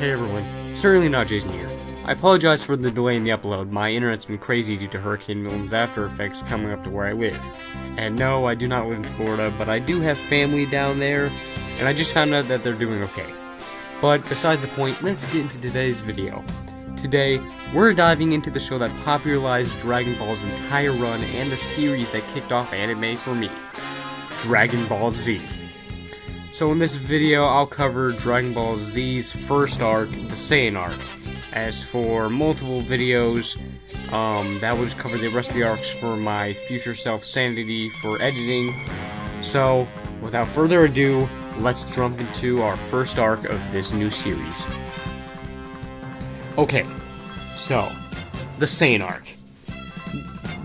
Hey everyone, certainly not Jason here. I apologize for the delay in the upload. My internet's been crazy due to Hurricane Milton's after effects coming up to where I live. And no, I do not live in Florida, but I do have family down there, and I just found out that they're doing okay. But besides the point, let's get into today's video. Today, we're diving into the show that popularized Dragon Ball's entire run and the series that kicked off anime for me, Dragon Ball Z. So in this video, I'll cover Dragon Ball Z's first arc, the Saiyan arc. As for multiple videos, that will just cover the rest of the arcs for my future self sanity for editing. So, without further ado, let's jump into our first arc of this new series. Okay, so, the Saiyan arc.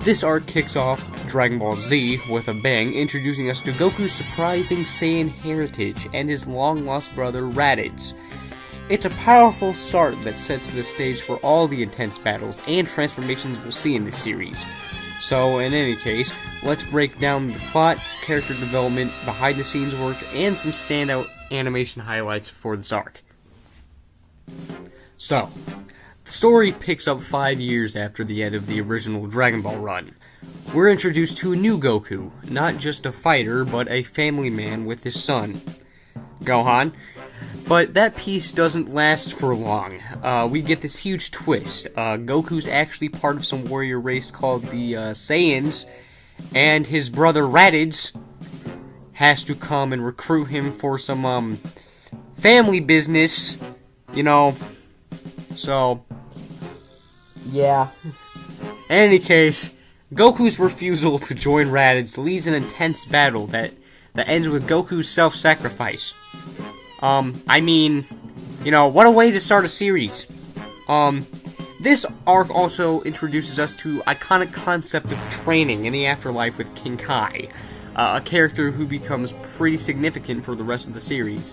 This arc kicks off Dragon Ball Z with a bang, introducing us to Goku's surprising Saiyan heritage and his long-lost brother Raditz. It's a powerful start that sets the stage for all the intense battles and transformations we'll see in this series. So, in any case, let's break down the plot, character development, behind-the-scenes work, and some standout animation highlights for this arc. So, the story picks up 5 years after the end of the original Dragon Ball run. We're introduced to a new Goku, not just a fighter, but a family man with his son, Gohan. But that piece doesn't last for long. We get this huge twist. Goku's actually part of some warrior race called the Saiyans, and his brother Raditz has to come and recruit him for some family business, you know. So, yeah. In any case, Goku's refusal to join Raditz leads an intense battle that ends with Goku's self-sacrifice. I mean, you know, what a way to start a series. This arc also introduces us to iconic concept of training in the afterlife with King Kai, a character who becomes pretty significant for the rest of the series.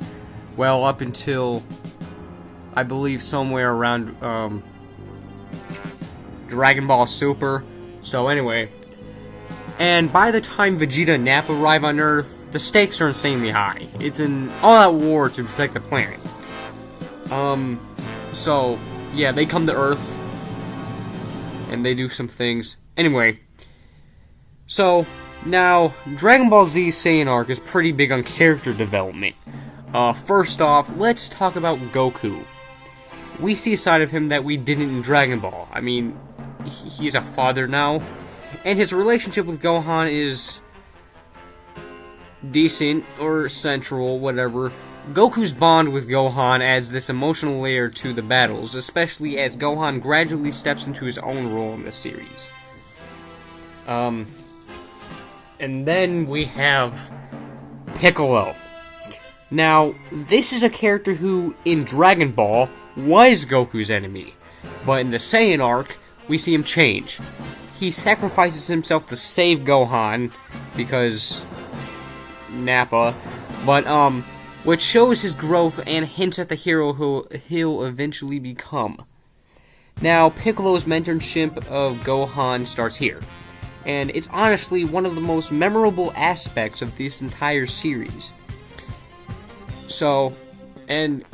Well, up until, I believe, somewhere around, Dragon Ball Super. So anyway, and by the time Vegeta and Nappa arrive on Earth, the stakes are insanely high. It's an all-out war to protect the planet. So, yeah, they come to Earth, and they do some things. Anyway, so, now, Dragon Ball Z Saiyan arc is pretty big on character development. First off, let's talk about Goku. We see a side of him that we didn't in Dragon Ball. I mean, he's a father now, and his relationship with Gohan is decent, or central, whatever. Goku's bond with Gohan adds this emotional layer to the battles, especially as Gohan gradually steps into his own role in this series. And then we have Piccolo. Now, this is a character who, in Dragon Ball, was Goku's enemy, but in the Saiyan arc, we see him change. He sacrifices himself to save Gohan, because Nappa, but which shows his growth and hints at the hero he'll eventually become. Now, Piccolo's mentorship of Gohan starts here, and it's honestly one of the most memorable aspects of this entire series. So, and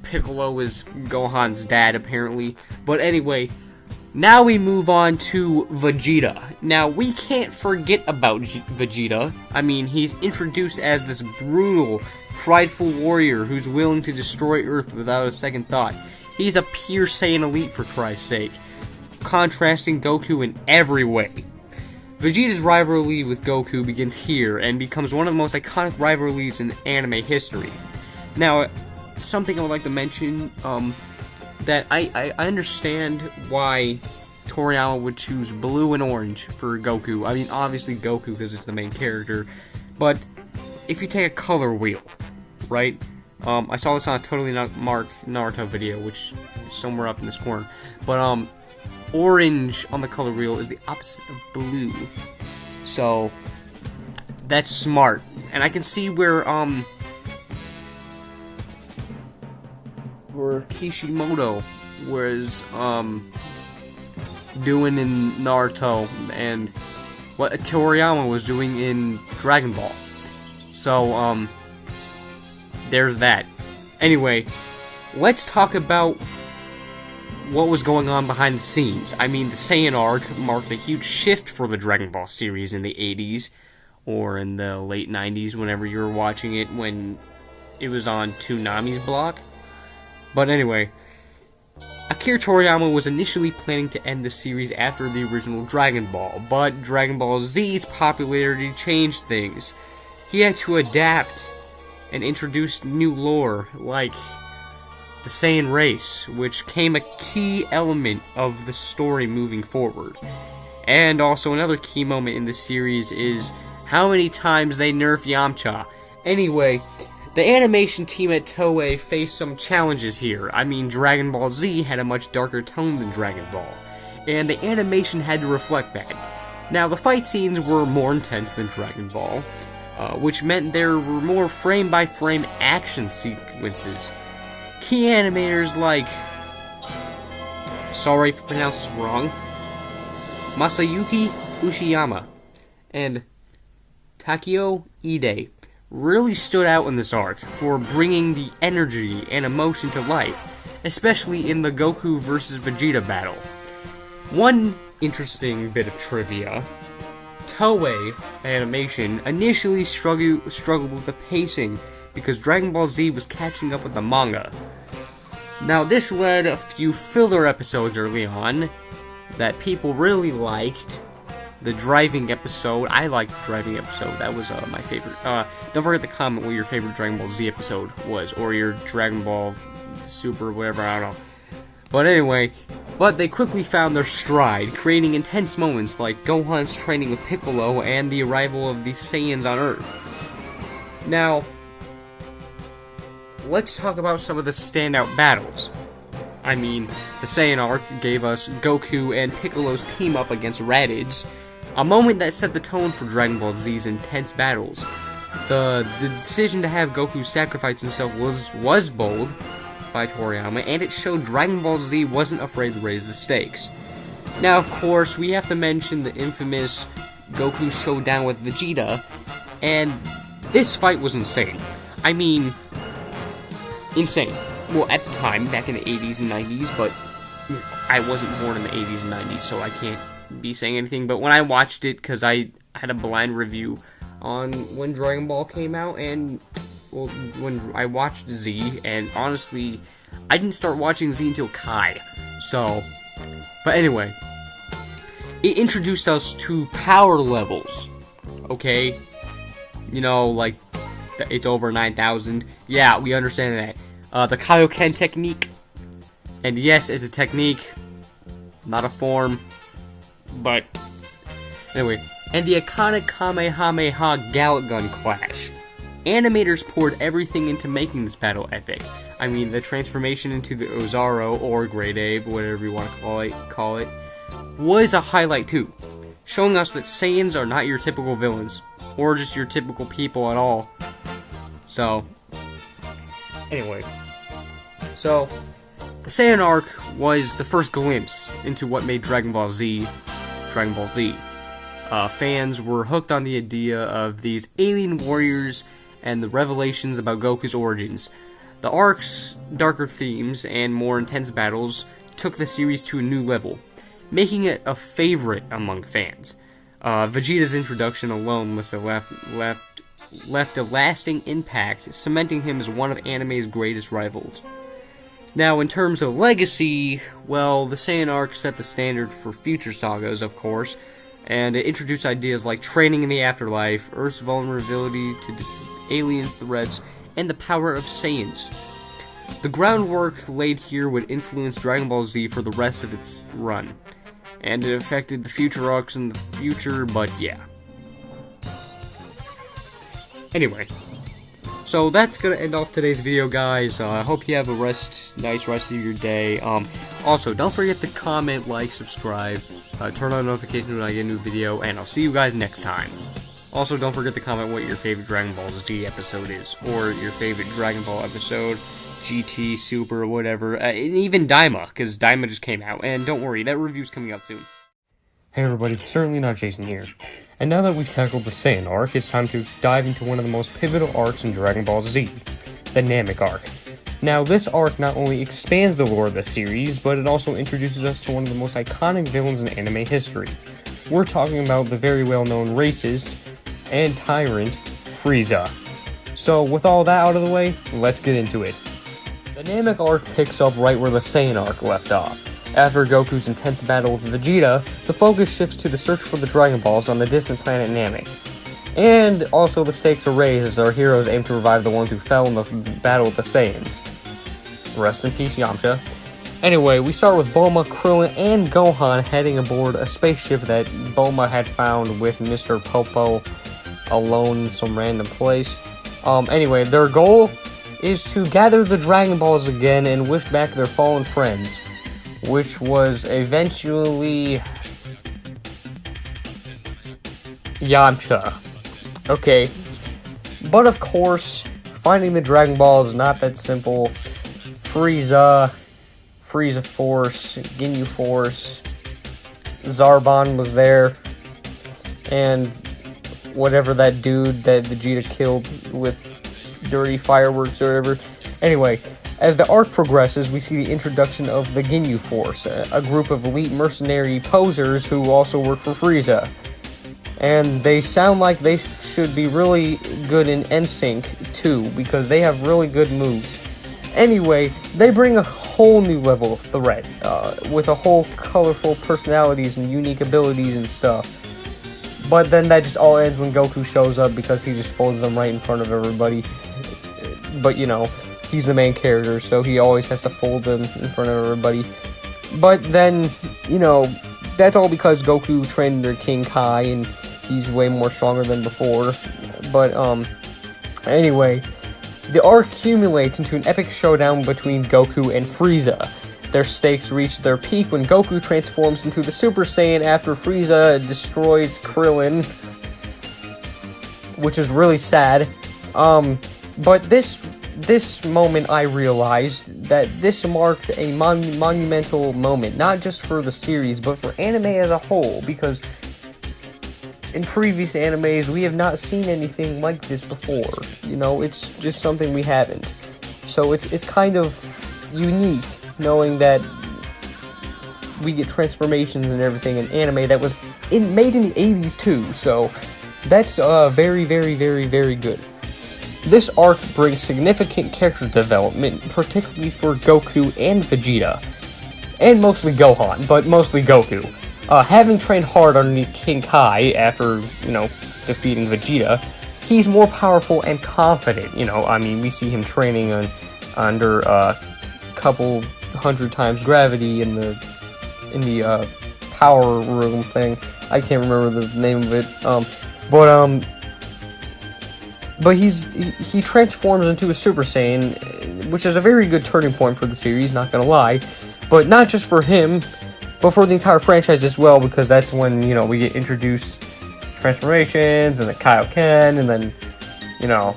Piccolo is Gohan's dad, apparently, but anyway, now we move on to Vegeta. Now, we can't forget about Vegeta. I mean, he's introduced as this brutal, prideful warrior who's willing to destroy Earth without a second thought. He's a pure Saiyan elite, for Christ's sake, contrasting Goku in every way. Vegeta's rivalry with Goku begins here and becomes one of the most iconic rivalries in anime history. Now, something I would like to mention, that I understand why Toriyama would choose blue and orange for Goku. I mean, obviously Goku because it's the main character, but if you take a color wheel, right? I saw this on a Totally Marked Naruto video, which is somewhere up in this corner, but orange on the color wheel is the opposite of blue, so that's smart, and I can see where Kishimoto was doing in Naruto and what Toriyama was doing in Dragon Ball. So there's that. Anyway, let's talk about what was going on behind the scenes. I mean, the Saiyan arc marked a huge shift for the Dragon Ball series in the 80s, or in the late 90s, whenever you were watching it, when it was on Toonami's block. But anyway, Akira Toriyama was initially planning to end the series after the original Dragon Ball, but Dragon Ball Z's popularity changed things. He had to adapt and introduce new lore, like the Saiyan race, which became a key element of the story moving forward. And also another key moment in the series is how many times they nerf Yamcha. Anyway, the animation team at Toei faced some challenges here. I mean, Dragon Ball Z had a much darker tone than Dragon Ball, and the animation had to reflect that. Now, the fight scenes were more intense than Dragon Ball, which meant there were more frame-by-frame action sequences. Key animators like, sorry if I pronounced this wrong, Masayuki Uchiyama and Takeo Ide really stood out in this arc for bringing the energy and emotion to life, especially in the Goku vs. Vegeta battle. One interesting bit of trivia: Toei Animation initially struggled with the pacing because Dragon Ball Z was catching up with the manga. Now, this led a few filler episodes early on that people really liked. The driving episode, I liked the driving episode, that was my favorite. Don't forget to comment what your favorite Dragon Ball Z episode was, or your Dragon Ball Super, whatever, I don't know. But anyway, they quickly found their stride, creating intense moments like Gohan's training with Piccolo and the arrival of the Saiyans on Earth. Now, let's talk about some of the standout battles. I mean, the Saiyan arc gave us Goku and Piccolo's team up against Raditz, a moment that set the tone for Dragon Ball Z's intense battles. The decision to have Goku sacrifice himself was bold by Toriyama, and it showed Dragon Ball Z wasn't afraid to raise the stakes. Now, of course, we have to mention the infamous Goku showdown with Vegeta, and this fight was insane. I mean, insane. Well, at the time, back in the 80s and 90s, but I wasn't born in the 80s and 90s, so I can't be saying anything. But when I watched it, because I had a blind review on when Dragon Ball came out, and well, when I watched Z, and honestly, I didn't start watching Z until Kai. So, but anyway, it introduced us to power levels, okay? You know, like, it's over 9,000. Yeah, we understand that. The Kaioken technique, and yes, it's a technique, not a form, but anyway, and the iconic Kamehameha Gallic Gun clash. Animators poured everything into making this battle epic. I mean, the transformation into the Ozaru, or Great Ape, whatever you want to call it, was a highlight too, showing us that Saiyans are not your typical villains, or just your typical people at all. So, anyway, so the Saiyan arc was the first glimpse into what made Dragon Ball Z, Dragon Ball Z. Fans were hooked on the idea of these alien warriors and the revelations about Goku's origins. The arc's darker themes and more intense battles took the series to a new level, making it a favorite among fans. Vegeta's introduction alone left a lasting impact, cementing him as one of anime's greatest rivals. Now, in terms of legacy, well, the Saiyan arc set the standard for future sagas, of course, and it introduced ideas like training in the afterlife, Earth's vulnerability to alien threats, and the power of Saiyans. The groundwork laid here would influence Dragon Ball Z for the rest of its run, and it affected the future arcs in the future, but yeah. Anyway, so that's gonna end off today's video, guys. I hope you have a nice rest of your day. Also, don't forget to comment, like, subscribe, turn on notifications when I get a new video, and I'll see you guys next time. Also, don't forget to comment what your favorite Dragon Ball Z episode is, or your favorite Dragon Ball episode, GT, Super, whatever, and even Daima, because Daima just came out, and don't worry, that review's coming out soon. Hey everybody, certainly not Jason here. And now that we've tackled the Saiyan arc, it's time to dive into one of the most pivotal arcs in Dragon Ball Z, the Namek arc. Now, this arc not only expands the lore of the series, but it also introduces us to one of the most iconic villains in anime history. We're talking about the very well-known racist and tyrant, Frieza. So, with all that out of the way, let's get into it. The Namek arc picks up right where the Saiyan arc left off. After Goku's intense battle with Vegeta, the focus shifts to the search for the Dragon Balls on the distant planet Namek. And also the stakes are raised as our heroes aim to revive the ones who fell in the battle with the Saiyans. Rest in peace, Yamcha. Anyway, we start with Bulma, Krillin, and Gohan heading aboard a spaceship that Bulma had found with Mr. Popo alone in some random place. Anyway, their goal is to gather the Dragon Balls again and wish back their fallen friends, which was eventually Yamcha. Okay, but of course, finding the Dragon Ball is not that simple. Frieza Force, Ginyu Force, Zarbon was there, and whatever that dude that Vegeta killed with dirty fireworks or whatever. Anyway, as the arc progresses, we see the introduction of the Ginyu Force, a group of elite mercenary posers who also work for Frieza. And they sound like they should be really good in NSYNC too, because they have really good moves. Anyway, they bring a whole new level of threat, with a whole colorful personalities and unique abilities and stuff. But then that just all ends when Goku shows up because he just folds them right in front of everybody. But you know, he's the main character, so he always has to fold them in front of everybody. But then, you know, that's all because Goku trained under King Kai and he's way more stronger than before. But, anyway, the arc accumulates into an epic showdown between Goku and Frieza. Their stakes reach their peak when Goku transforms into the Super Saiyan after Frieza destroys Krillin, which is really sad. But this moment I realized that this marked a monumental moment, not just for the series, but for anime as a whole, because in previous animes, we have not seen anything like this before. You know, it's just something we haven't. So it's kind of unique, knowing that we get transformations and everything in anime that was made in the 80s too, so that's very, very, very, very good. This arc brings significant character development, particularly for Goku and Vegeta, and mostly Gohan, but mostly Goku. Having trained hard underneath King Kai after, you know, defeating Vegeta, he's more powerful and confident. You know, I mean, we see him training under a couple 100 times gravity in the power room thing. I can't remember the name of it. But he transforms into a Super Saiyan, which is a very good turning point for the series, not gonna lie. But not just for him, but for the entire franchise as well, because that's when, you know, we get introduced transformations and the Kaioken, and then, you know,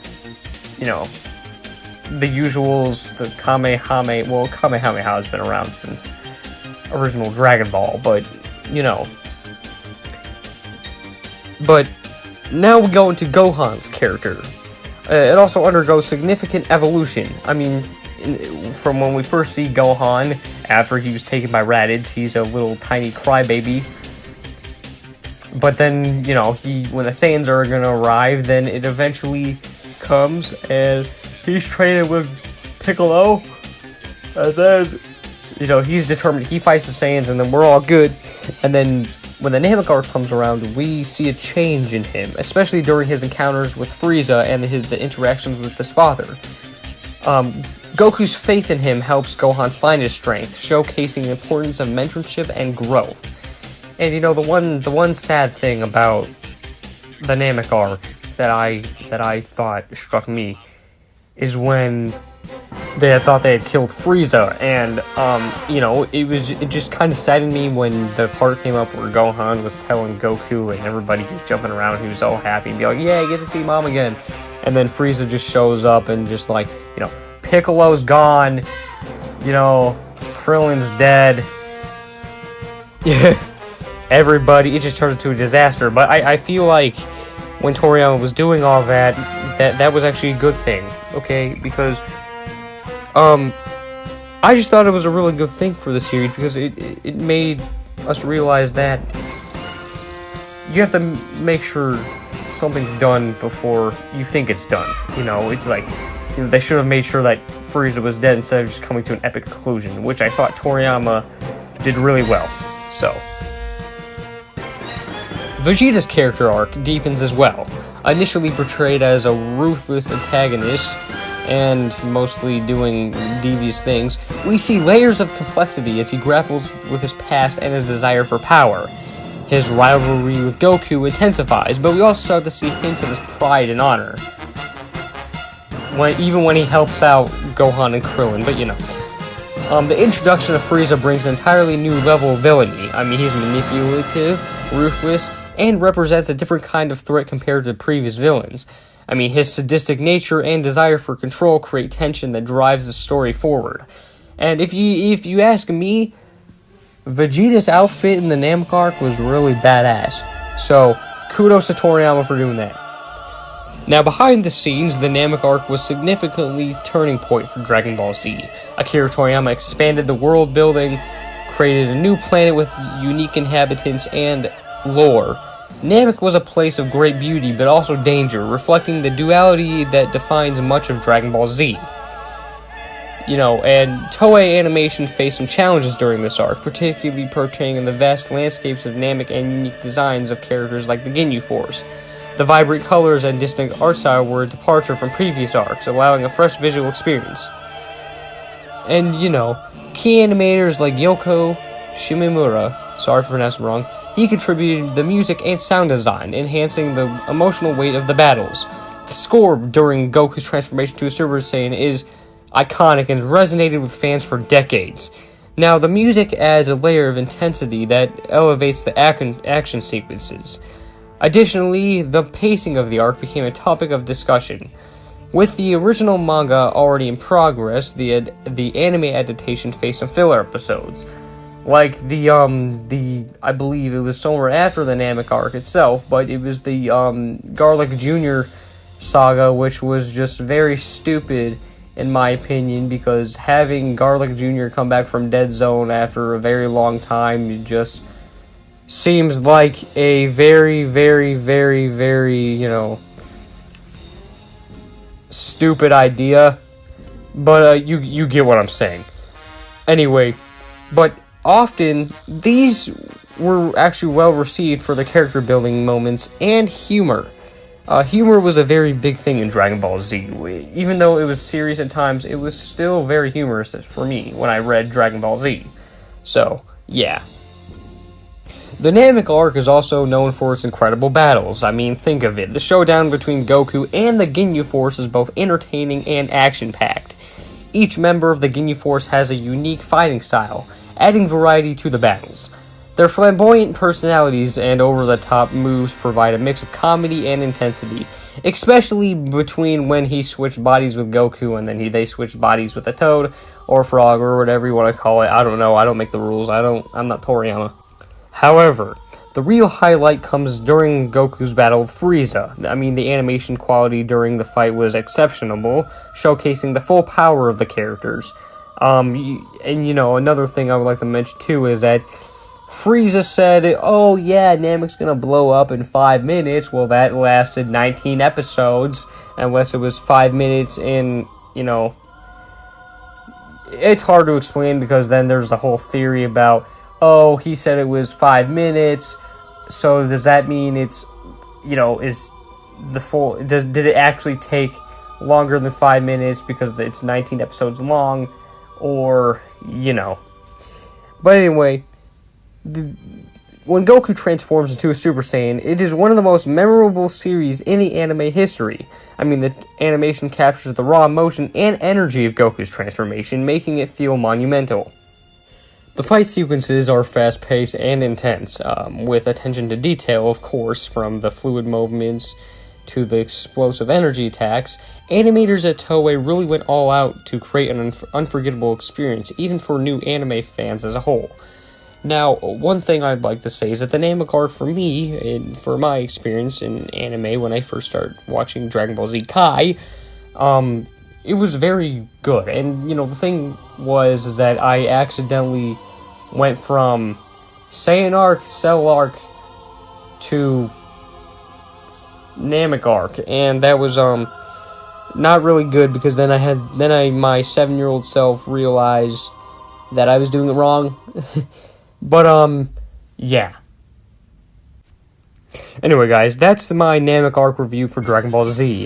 the usuals, the Kamehameha. Well, Kamehameha has been around since original Dragon Ball, but, you know. But now we go into Gohan's character. It also undergoes significant evolution. I mean, from when we first see Gohan, after he was taken by Raditz, he's a little tiny crybaby. But then, you know, when the Saiyans are gonna arrive, then it eventually comes, and he's trained with Piccolo, and then, you know, he's determined, he fights the Saiyans, and then we're all good. And then when the Namek arc comes around, we see a change in him, especially during his encounters with Frieza and the interactions with his father. Goku's faith in him helps Gohan find his strength, showcasing the importance of mentorship and growth. And you know, the one sad thing about the Namek arc that I thought struck me is when they had thought they had killed Frieza, and you know, it just kind of saddened me when the part came up where Gohan was telling Goku and everybody was jumping around, he was so happy and be like, yeah, I get to see Mom again. And then Frieza just shows up and just like, you know, Piccolo's gone, you know, Krillin's dead. Yeah, everybody, it just turns into a disaster. But I feel like when Toriyama was doing all that was actually a good thing, okay? Because I just thought it was a really good thing for the series because it made us realize that you have to make sure something's done before you think it's done. You know, it's like, you know, they should have made sure that Frieza was dead instead of just coming to an epic conclusion, which I thought Toriyama did really well. So, Vegeta's character arc deepens as well. Initially portrayed as a ruthless antagonist and mostly doing devious things, we see layers of complexity as he grapples with his past and his desire for power. His rivalry with Goku intensifies, but we also start to see hints of his pride and honor. Even when he helps out Gohan and Krillin, but you know. The introduction of Frieza brings an entirely new level of villainy. I mean, he's manipulative, ruthless, and represents a different kind of threat compared to previous villains. I mean, his sadistic nature and desire for control create tension that drives the story forward. And if you ask me, Vegeta's outfit in the Namek arc was really badass. So, kudos to Toriyama for doing that. Now, behind the scenes, the Namek arc was significantly turning point for Dragon Ball Z. Akira Toriyama expanded the world building, created a new planet with unique inhabitants and lore. Namek was a place of great beauty, but also danger, reflecting the duality that defines much of Dragon Ball Z. You know, and Toei Animation faced some challenges during this arc, particularly pertaining to the vast landscapes of Namek and unique designs of characters like the Ginyu Force. The vibrant colors and distinct art style were a departure from previous arcs, allowing a fresh visual experience. And, you know, key animators like Yoko Shimomura, sorry for pronouncing it wrong, he contributed the music and sound design, enhancing the emotional weight of the battles. The score during Goku's transformation to a Super Saiyan is iconic and resonated with fans for decades. Now, the music adds a layer of intensity that elevates the action sequences. Additionally, the pacing of the arc became a topic of discussion. With the original manga already in progress, the anime adaptation faced some filler episodes. Like I believe it was somewhere after the Namek arc itself, but it was the Garlic Jr. saga, which was just very stupid in my opinion, because having Garlic Jr. come back from Dead Zone after a very long time, it just seems like a very, very, very, very, you know, stupid idea. But you get what I'm saying. Anyway, but often these were actually well received for the character building moments and humor. Humor was a very big thing in Dragon Ball Z. Even though it was serious at times, it was still very humorous for me when I read Dragon Ball Z. So, yeah. The Namek arc is also known for its incredible battles. I mean, think of it. The showdown between Goku and the Ginyu Force is both entertaining and action-packed. Each member of the Ginyu Force has a unique fighting style, adding variety to the battles. Their flamboyant personalities and over-the-top moves provide a mix of comedy and intensity, especially between when he switched bodies with Goku and then they switched bodies with a Toad or Frog or whatever you want to call it. I don't know. I don't make the rules. I'm not Toriyama. However, the real highlight comes during Goku's battle with Frieza. I mean, the animation quality during the fight was exceptional, showcasing the full power of the characters. And you know, another thing I would like to mention too is that Frieza said, oh yeah, Namek's gonna blow up in 5 minutes. Well, that lasted 19 episodes, unless it was 5 minutes in, you know, it's hard to explain because then there's the whole theory about, oh, he said it was 5 minutes, so does that mean it's, you know, is the full, did it actually take longer than 5 minutes because it's 19 episodes long, or, you know. But anyway, when Goku transforms into a Super Saiyan, it is one of the most memorable series in the anime history. I mean, the animation captures the raw emotion and energy of Goku's transformation, making it feel monumental. The fight sequences are fast-paced and intense, with attention to detail, of course, from the fluid movements to the explosive energy attacks. Animators at Toei really went all out to create an unforgettable experience, even for new anime fans as a whole. Now, one thing I'd like to say is that the Namek arc for me, and for my experience in anime when I first started watching Dragon Ball Z Kai, it was very good. And, you know, the thing was is that I accidentally went from Saiyan arc, Cell arc, to Namek arc, and that was not really good, because then my 7-year-old self realized that I was doing it wrong. But yeah. Anyway, guys, that's my Namek arc review for Dragon Ball Z.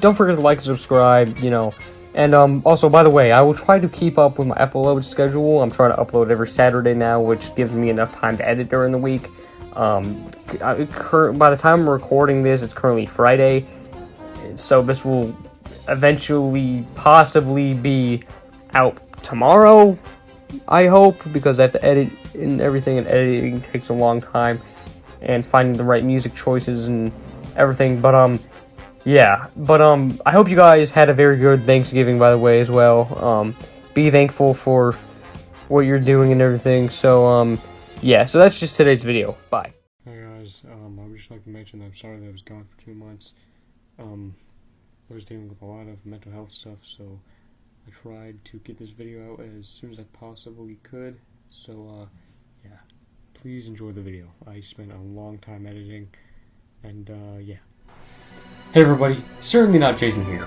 Don't forget to like and subscribe, you know. And also, by the way, I will try to keep up with my upload schedule. I'm trying to upload every Saturday now, which gives me enough time to edit during the week. By the time I'm recording this, it's currently Friday, so this will eventually possibly be out tomorrow, I hope, because I have to edit and everything, and editing takes a long time, and finding the right music choices and everything. But yeah, but I hope you guys had a very good Thanksgiving, by the way, as well. Be thankful for what you're doing and everything. So yeah, so that's just today's video. Bye. Hey guys, I would just like to mention that I'm sorry that I was gone for 2 months. I was dealing with a lot of mental health stuff, so I tried to get this video out as soon as I possibly could. So yeah, please enjoy the video. I spent a long time editing, and yeah. Hey everybody, certainly not Jason here.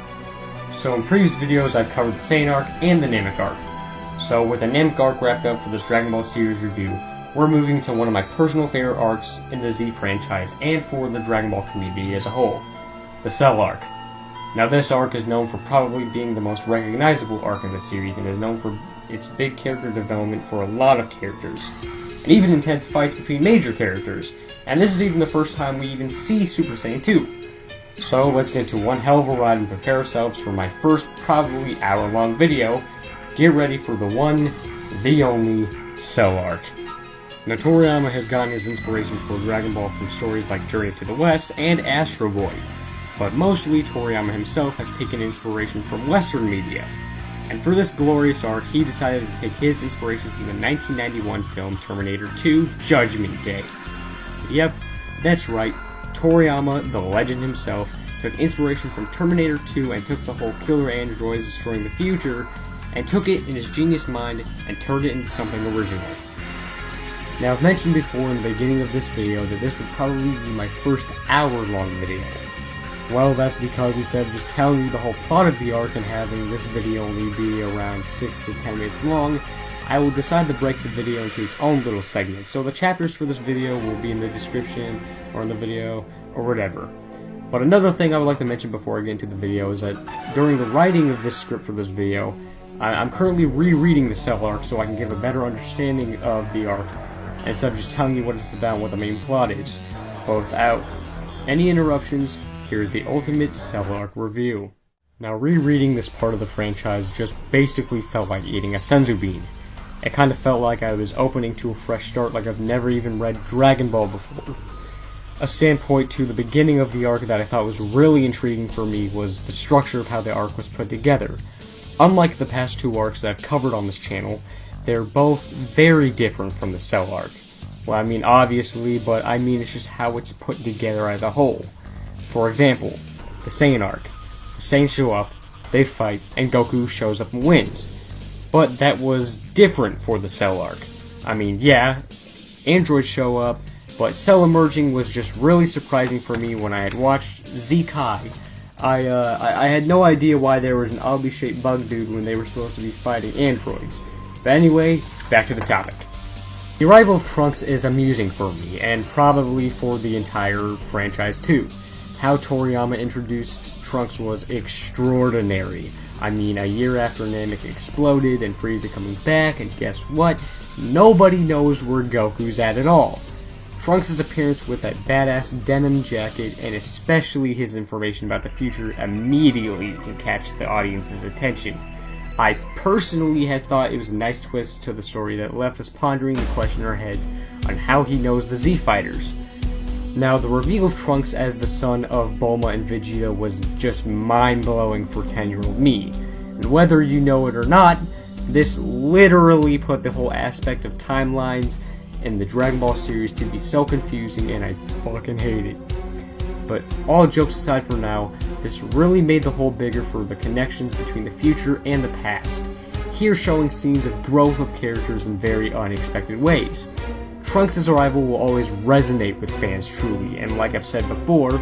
So in previous videos I've covered the Saiyan arc and the Namek arc. So with the Namek arc wrapped up for this Dragon Ball series review, we're moving to one of my personal favorite arcs in the Z franchise and for the Dragon Ball community as a whole, the Cell arc. Now this arc is known for probably being the most recognizable arc in the series, and is known for its big character development for a lot of characters, and even intense fights between major characters, and this is even the first time we even see Super Saiyan 2. So let's get into one hell of a ride and prepare ourselves for my first probably hour-long video. Get ready for the one, the only, Cell arc. Now Toriyama has gotten his inspiration for Dragon Ball from stories like Journey to the West and Astro Boy, but mostly Toriyama himself has taken inspiration from Western media. And for this glorious arc, he decided to take his inspiration from the 1991 film Terminator 2: Judgment Day. Yep, that's right, Toriyama, the legend himself, took inspiration from Terminator 2 and took the whole killer androids destroying the future, and took it in his genius mind and turned it into something original. Now I've mentioned before in the beginning of this video that this would probably be my first hour-long video. Well, that's because instead of just telling you the whole plot of the arc and having this video only be around 6 to 10 minutes long, I will decide to break the video into its own little segments. So the chapters for this video will be in the description, or in the video, or whatever. But another thing I would like to mention before I get into the video is that during the writing of this script for this video, I'm currently rereading the Cell arc so I can give a better understanding of the arc, instead of just telling you what it's about and what the main plot is. But without any interruptions, here's the ultimate Cell arc review. Now rereading this part of the franchise just basically felt like eating a senzu bean. It kind of felt like I was opening to a fresh start, like I've never even read Dragon Ball before. A standpoint to the beginning of the arc that I thought was really intriguing for me was the structure of how the arc was put together. Unlike the past 2 arcs that I've covered on this channel, they're both very different from the Cell arc. Well, I mean obviously, but I mean it's just how it's put together as a whole. For example, the Saiyan arc. The Saiyans show up, they fight, and Goku shows up and wins. But that was different for the Cell arc. I mean, yeah, androids show up, but Cell emerging was just really surprising for me when I had watched Z Kai. I had no idea why there was an oddly shaped bug dude when they were supposed to be fighting androids. But anyway, back to the topic. The arrival of Trunks is amusing for me, and probably for the entire franchise too. How Toriyama introduced Trunks was extraordinary. I mean, a year after Namek exploded and Frieza coming back, and guess what? Nobody knows where Goku's at all. Trunks' appearance with that badass denim jacket, and especially his information about the future, immediately can catch the audience's attention. I personally had thought it was a nice twist to the story that left us pondering the question in our heads on how he knows the Z-Fighters. Now, the reveal of Trunks as the son of Bulma and Vegeta was just mind-blowing for 10-year-old me. And whether you know it or not, this literally put the whole aspect of timelines in the Dragon Ball series to be so confusing, and I fucking hate it. But all jokes aside for now, This really made the whole bigger for the connections between the future and the past, here showing scenes of growth of characters in very unexpected ways. Trunks' arrival will always resonate with fans truly, and like I've said before,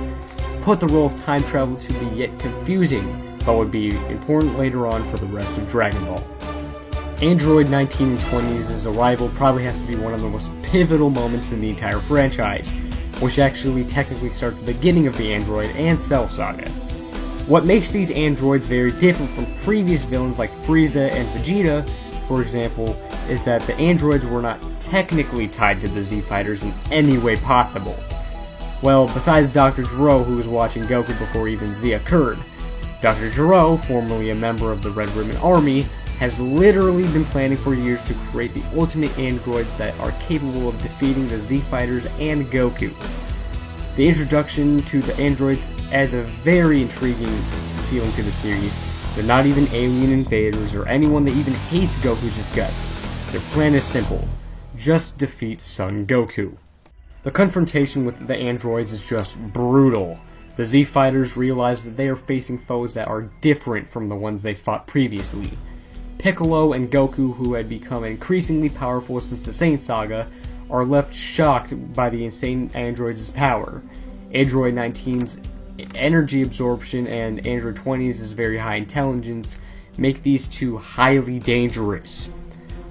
put the role of time travel to be yet confusing, but would be important later on for the rest of Dragon Ball. Android 1920's arrival probably has to be one of the most pivotal moments in the entire franchise, which actually technically starts the beginning of the Android and Cell Saga. What makes these androids very different from previous villains like Frieza and Vegeta, for example, is that the androids were not technically tied to the Z-Fighters in any way possible. Well, besides Dr. Gero, who was watching Goku before even Z occurred. Dr. Gero, formerly a member of the Red Ribbon Army, has literally been planning for years to create the ultimate androids that are capable of defeating the Z-Fighters and Goku. The introduction to the androids adds a very intriguing feeling to the series. They're not even alien invaders or anyone that even hates Goku's guts. Their plan is simple: just defeat Son Goku. The confrontation with the androids is just brutal. The Z-Fighters realize that they are facing foes that are different from the ones they fought previously. Piccolo and Goku, who had become increasingly powerful since the Saiyan Saga, are left shocked by the insane androids' power. Android 19's energy absorption and Android 20's very high intelligence make these two highly dangerous.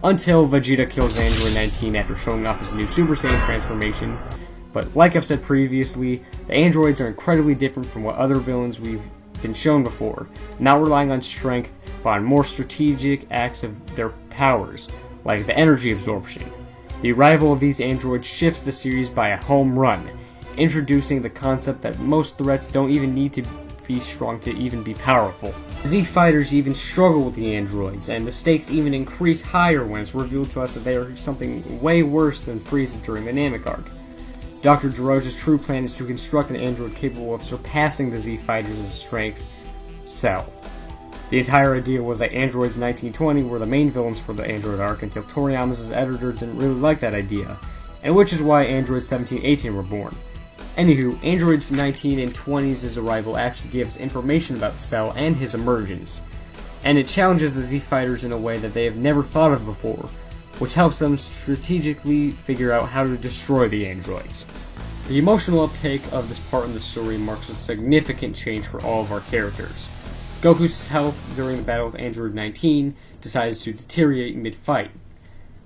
Until Vegeta kills Android 19 after showing off his new Super Saiyan transformation. But like I've said previously, the androids are incredibly different from what other villains we've been shown before, not relying on strength, but on more strategic acts of their powers, like the energy absorption. The arrival of these androids shifts the series by a home run, introducing the concept that most threats don't even need to be strong to even be powerful. Z-Fighters even struggle with the androids, and the stakes even increase higher when it's revealed to us that they are something way worse than Frieza during the Namek arc. Dr. Gero's true plan is to construct an android capable of surpassing the Z-Fighters' strength, Cell. The entire idea was that androids 1920 were the main villains for the android arc until Toriyama's editor didn't really like that idea, and which is why androids 17 and 18 were born. Anywho, androids 19 and 20's arrival actually gives information about Cell and his emergence, and it challenges the Z-Fighters in a way that they have never thought of before, which helps them strategically figure out how to destroy the androids. The emotional uptake of this part in the story marks a significant change for all of our characters. Goku's health during the battle with Android 19 decides to deteriorate mid-fight,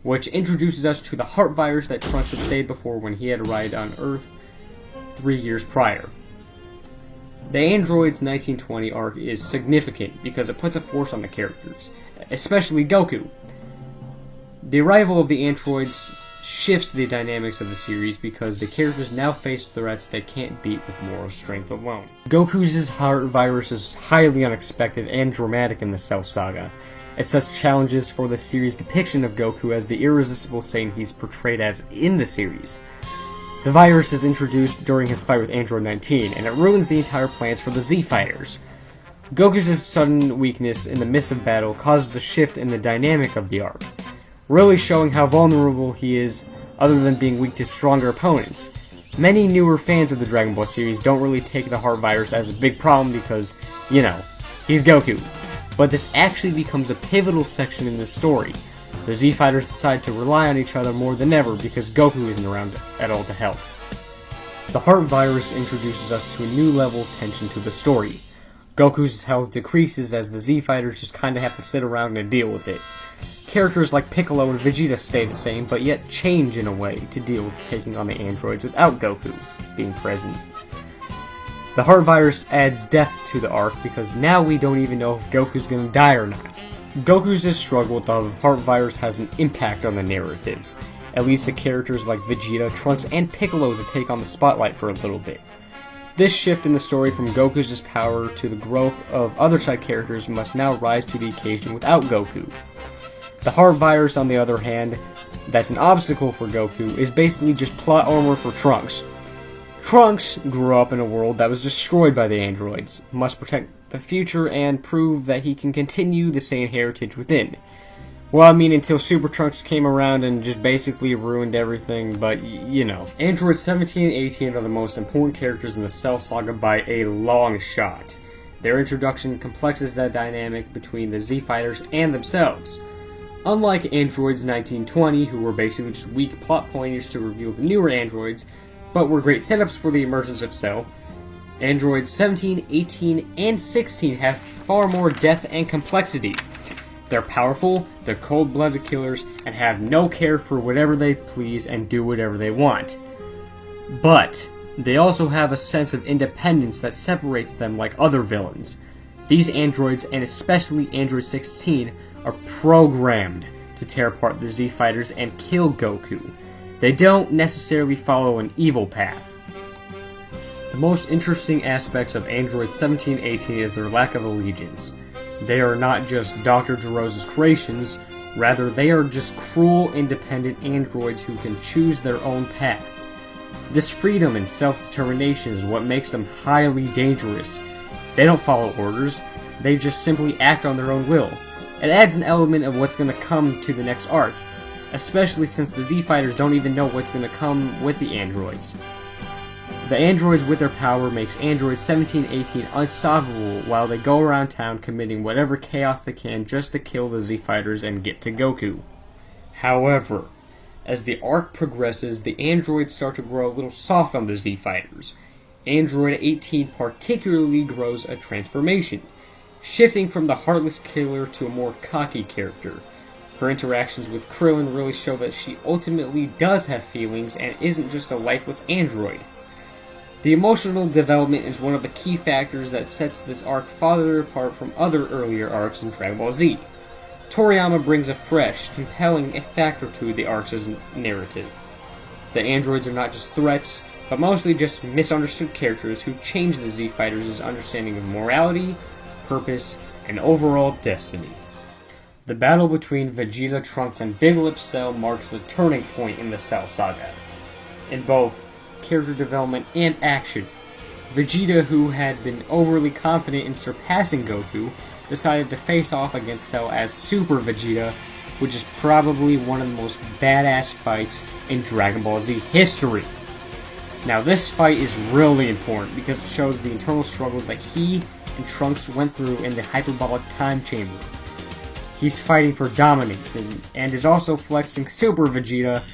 which introduces us to the heart virus that Trunks had stayed before when he had arrived on Earth 3 years prior. The Androids 1920 arc is significant because it puts a force on the characters, especially Goku. The arrival of the androids shifts the dynamics of the series because the characters now face threats they can't beat with moral strength alone. Goku's heart virus is highly unexpected and dramatic in the Cell Saga. It sets challenges for the series' depiction of Goku as the irresistible Saiyan he's portrayed as in the series. The virus is introduced during his fight with Android 19, and it ruins the entire plans for the Z-Fighters. Goku's sudden weakness in the midst of battle causes a shift in the dynamic of the arc, really showing how vulnerable he is other than being weak to stronger opponents. Many newer fans of the Dragon Ball series don't really take the heart virus as a big problem because, he's Goku. But this actually becomes a pivotal section in the story. The Z-Fighters decide to rely on each other more than ever because Goku isn't around at all to help. The heart virus introduces us to a new level of tension to the story. Goku's health decreases as the Z-Fighters just kinda have to sit around and deal with it. Characters like Piccolo and Vegeta stay the same, but yet change in a way to deal with taking on the androids without Goku being present. The heart virus adds depth to the arc because now we don't even know if Goku's gonna die or not. Goku's struggle with the heart virus has an impact on the narrative. It leads to characters like Vegeta, Trunks, and Piccolo to take on the spotlight for a little bit. This shift in the story from Goku's power to the growth of other side characters must now rise to the occasion without Goku. The heart virus, on the other hand, that's an obstacle for Goku, is basically just plot armor for Trunks. Trunks grew up in a world that was destroyed by the androids, must protect the future and prove that he can continue the Saiyan heritage within. Well, until Super Trunks came around and just basically ruined everything, but Androids 17 and 18 are the most important characters in the Cell Saga by a long shot. Their introduction complexes that dynamic between the Z-Fighters and themselves. Unlike androids 1920, who were basically just weak plot pointers to reveal the newer androids, but were great setups for the emergence of Cell, androids 17, 18, and 16 have far more depth and complexity. They're powerful, they're cold-blooded killers, and have no care for whatever they please and do whatever they want. But they also have a sense of independence that separates them like other villains. These androids, and especially Android 16, are programmed to tear apart the Z-Fighters and kill Goku. They don't necessarily follow an evil path. The most interesting aspects of Android 17-18 is their lack of allegiance. They are not just Dr. Gerose's creations, rather they are just cruel, independent androids who can choose their own path. This freedom and self-determination is what makes them highly dangerous. They don't follow orders, they just simply act on their own will. It adds an element of what's going to come to the next arc, especially since the Z-Fighters don't even know what's going to come with the androids. The androids with their power makes Android 17-18 unstoppable while they go around town committing whatever chaos they can just to kill the Z-Fighters and get to Goku. However, as the arc progresses, the androids start to grow a little soft on the Z-Fighters. Android 18 particularly grows a transformation, shifting from the heartless killer to a more cocky character. Her interactions with Krillin really show that she ultimately does have feelings and isn't just a lifeless android. The emotional development is one of the key factors that sets this arc farther apart from other earlier arcs in Dragon Ball Z. Toriyama brings a fresh, compelling factor to the arc's narrative. The androids are not just threats, but mostly just misunderstood characters who change the Z-Fighters' understanding of morality, purpose, and overall destiny. The battle between Vegeta, Trunks, and Big Lip Cell marks a turning point in the Cell Saga. In both character development and action, Vegeta, who had been overly confident in surpassing Goku, decided to face off against Cell as Super Vegeta, which is probably one of the most badass fights in Dragon Ball Z history. Now this fight is really important because it shows the internal struggles that he and Trunks went through in the hyperbolic time chamber. He's fighting for dominance and is also flexing Super Vegeta,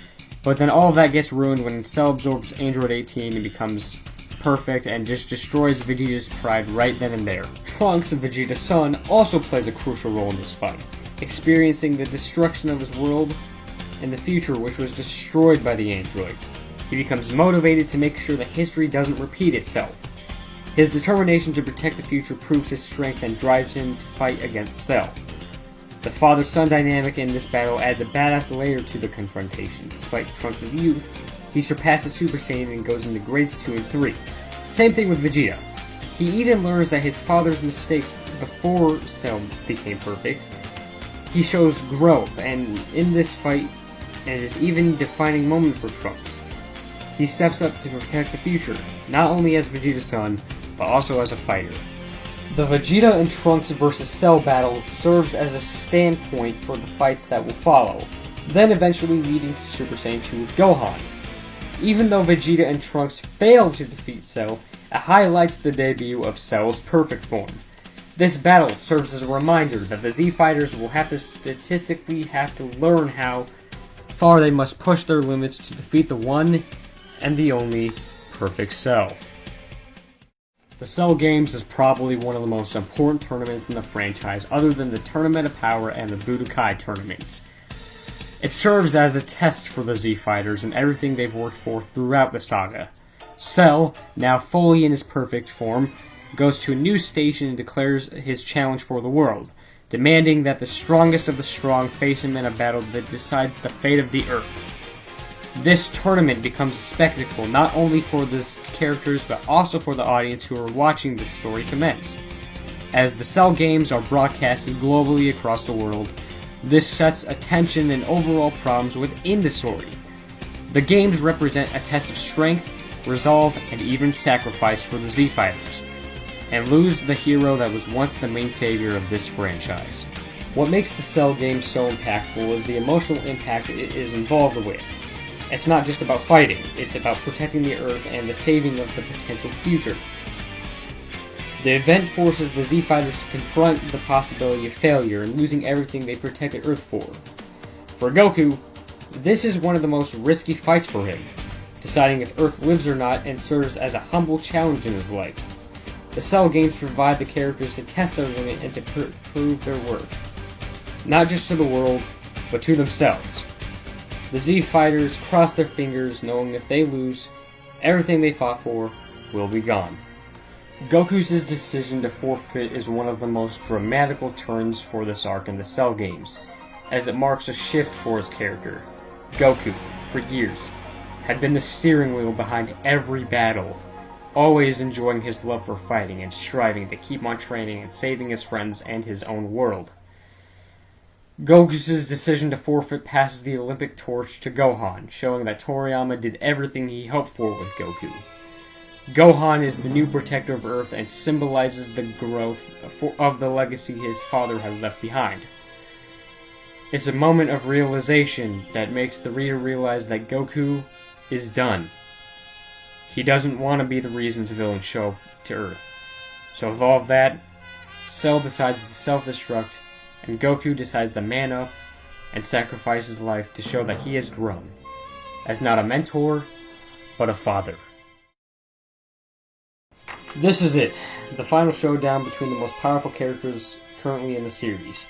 but then all of that gets ruined when Cell absorbs Android 18 and becomes perfect and just destroys Vegeta's pride right then and there. Trunks, Vegeta's son, also plays a crucial role in this fight, experiencing the destruction of his world in the future, which was destroyed by the androids. He becomes motivated to make sure that history doesn't repeat itself. His determination to protect the future proves his strength and drives him to fight against Cell. The father-son dynamic in this battle adds a badass layer to the confrontation. Despite Trunks' youth, he surpasses Super Saiyan and goes into grades 2 and 3. Same thing with Vegeta. He even learns that his father's mistakes before Cell became perfect. He shows growth, and in this fight, and is even a defining moment for Trunks. He steps up to protect the future, not only as Vegeta's son, but also as a fighter. The Vegeta and Trunks vs. Cell battle serves as a standpoint for the fights that will follow, then eventually leading to Super Saiyan 2 with Gohan. Even though Vegeta and Trunks fail to defeat Cell, it highlights the debut of Cell's perfect form. This battle serves as a reminder that the Z-Fighters will statistically have to learn how far they must push their limits to defeat the one and the only perfect Cell. The Cell Games is probably one of the most important tournaments in the franchise other than the Tournament of Power and the Budokai tournaments. It serves as a test for the Z-Fighters and everything they've worked for throughout the saga. Cell, now fully in his perfect form, goes to a new station and declares his challenge for the world, demanding that the strongest of the strong face him in a battle that decides the fate of the Earth. This tournament becomes a spectacle not only for the characters but also for the audience who are watching this story commence. As the Cell Games are broadcasted globally across the world, this sets attention and overall problems within the story. The games represent a test of strength, resolve, and even sacrifice for the Z-Fighters, and lose the hero that was once the main savior of this franchise. What makes the Cell Games so impactful is the emotional impact it is involved with. It's not just about fighting, it's about protecting the Earth and the saving of the potential future. The event forces the Z Fighters to confront the possibility of failure and losing everything they protected Earth for. For Goku, this is one of the most risky fights for him, deciding if Earth lives or not, and serves as a humble challenge in his life. The Cell games provide the characters to test their limit and to prove their worth, not just to the world, but to themselves. The Z Fighters cross their fingers, knowing if they lose, everything they fought for will be gone. Goku's decision to forfeit is one of the most dramatical turns for this arc in the Cell games, as it marks a shift for his character. Goku, for years, had been the steering wheel behind every battle, always enjoying his love for fighting and striving to keep on training and saving his friends and his own world. Goku's decision to forfeit passes the Olympic torch to Gohan, showing that Toriyama did everything he hoped for with Goku. Gohan is the new protector of Earth and symbolizes the growth of the legacy his father had left behind. It's a moment of realization that makes the reader realize that Goku is done. He doesn't want to be the reason villains show up to Earth. So with all of that, Cell decides to self-destruct, and Goku decides to man up and sacrifice his life to show that he has grown, as not a mentor, but a father. This is it, the final showdown between the most powerful characters currently in the series.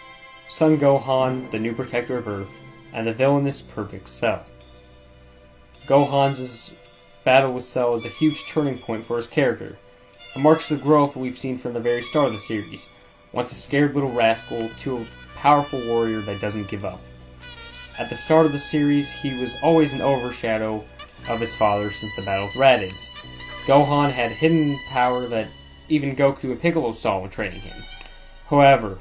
Son Gohan, the new protector of Earth, and the villainous Perfect Cell. Gohan's battle with Cell is a huge turning point for his character. It marks the growth we've seen from the very start of the series, once a scared little rascal to a powerful warrior that doesn't give up. At the start of the series, he was always an overshadow of his father since the battle with Raditz. Gohan had hidden power that even Goku and Piccolo saw when training him. However,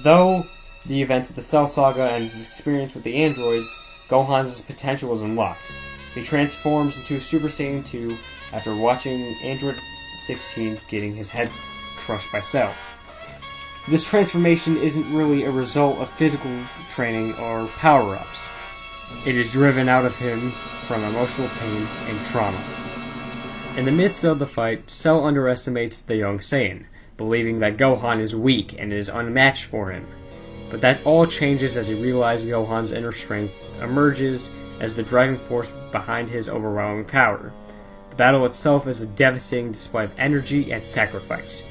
though the events of the Cell Saga and his experience with the androids, Gohan's potential is unlocked. He transforms into a Super Saiyan 2 after watching Android 16 getting his head crushed by Cell. This transformation isn't really a result of physical training or power-ups. It is driven out of him from emotional pain and trauma. In the midst of the fight, Cell underestimates the young Saiyan, believing that Gohan is weak and is unmatched for him. But that all changes as he realizes Gohan's inner strength emerges as the driving force behind his overwhelming power. The battle itself is a devastating display of energy and sacrifice.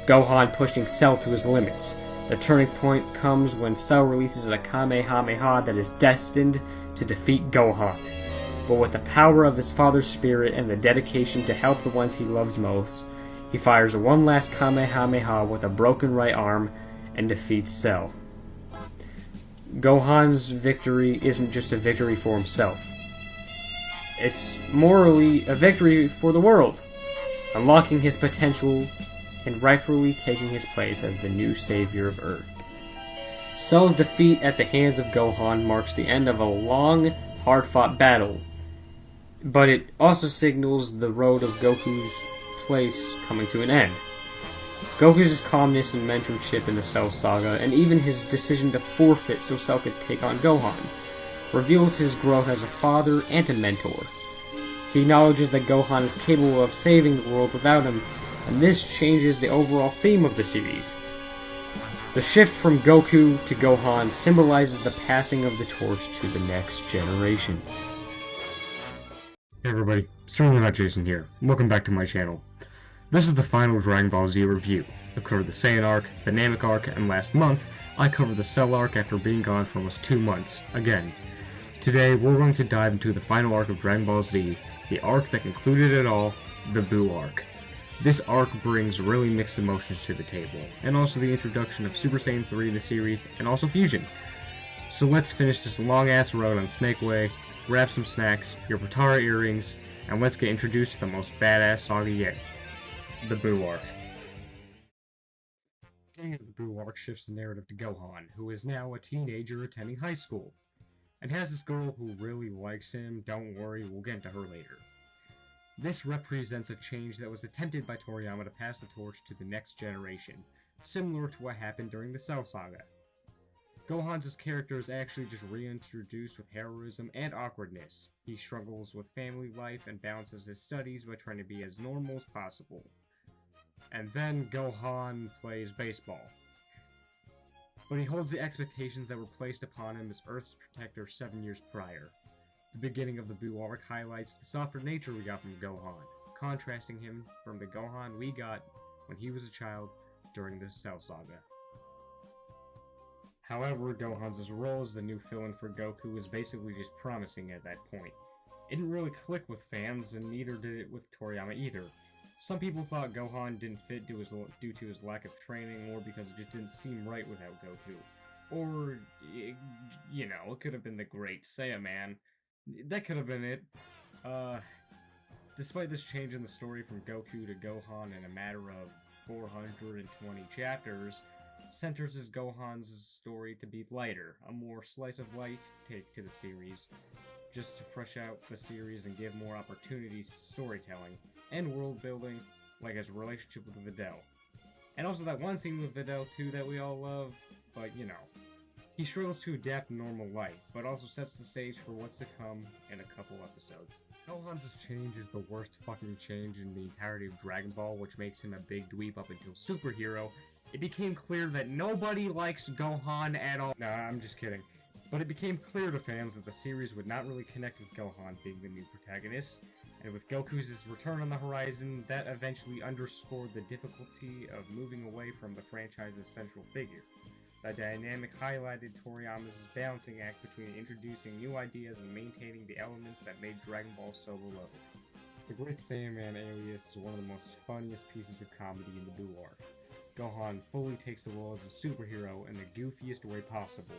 Gohan pushing Cell to his limits. The turning point comes when Cell releases a Kamehameha that is destined to defeat Gohan. But with the power of his father's spirit and the dedication to help the ones he loves most, he fires one last Kamehameha with a broken right arm and defeats Cell. Gohan's victory isn't just a victory for himself. It's morally a victory for the world, unlocking his potential and rightfully taking his place as the new savior of Earth. Cell's defeat at the hands of Gohan marks the end of a long, hard-fought battle, but it also signals the road of Goku's place coming to an end. Goku's calmness and mentorship in the Cell Saga, and even his decision to forfeit so Cell could take on Gohan, reveals his growth as a father and a mentor. He acknowledges that Gohan is capable of saving the world without him, and this changes the overall theme of the series. The shift from Goku to Gohan symbolizes the passing of the torch to the next generation. Hey everybody, certainly not Jason here. Welcome back to my channel. This is the final Dragon Ball Z review. I covered the Saiyan arc, the Namek arc, and last month, I covered the Cell arc after being gone for almost 2 months, again. Today, we're going to dive into the final arc of Dragon Ball Z, the arc that concluded it all, the Buu arc. This arc brings really mixed emotions to the table, and also the introduction of Super Saiyan 3 in the series, and also Fusion. So let's finish this long-ass road on Snake Way, grab some snacks, your Potara earrings, and let's get introduced to the most badass saga yet, the Buu arc. Getting into the Buu arc shifts the narrative to Gohan, who is now a teenager attending high school, and has this girl who really likes him. Don't worry, we'll get into her later. This represents a change that was attempted by Toriyama to pass the torch to the next generation, similar to what happened during the Cell Saga. Gohan's character is actually just reintroduced with heroism and awkwardness. He struggles with family life and balances his studies by trying to be as normal as possible. And then Gohan plays baseball. But he holds the expectations that were placed upon him as Earth's protector 7 years prior. The beginning of the Buu arc highlights the softer nature we got from Gohan, contrasting him from the Gohan we got when he was a child during the Cell Saga. However, Gohan's role as the new villain for Goku was basically just promising at that point. It didn't really click with fans, and neither did it with Toriyama either. Some people thought Gohan didn't fit due to his lack of training, or because it just didn't seem right without Goku. Or, you know, it could have been the Great Saiyaman. That could have been it. Despite this change in the story from Goku to Gohan in a matter of 420 chapters, centers Gohan's story to be lighter, a more slice-of-life take to the series, just to fresh out the series and give more opportunities to storytelling and world building, like his relationship with Videl. And also that one scene with Videl too that we all love, but you know. He struggles to adapt to normal life, but also sets the stage for what's to come in a couple episodes. Gohan's change is the worst fucking change in the entirety of Dragon Ball, which makes him a big dweeb up until superhero. It became clear that nobody likes Gohan at all. Nah, I'm just kidding. But it became clear to fans that the series would not really connect with Gohan being the new protagonist, and with Goku's return on the horizon, that eventually underscored the difficulty of moving away from the franchise's central figure. That dynamic highlighted Toriyama's balancing act between introducing new ideas and maintaining the elements that made Dragon Ball so beloved. The Great Saiyaman alias is one of the most funniest pieces of comedy in the Buu arc. Gohan fully takes the role as a superhero in the goofiest way possible.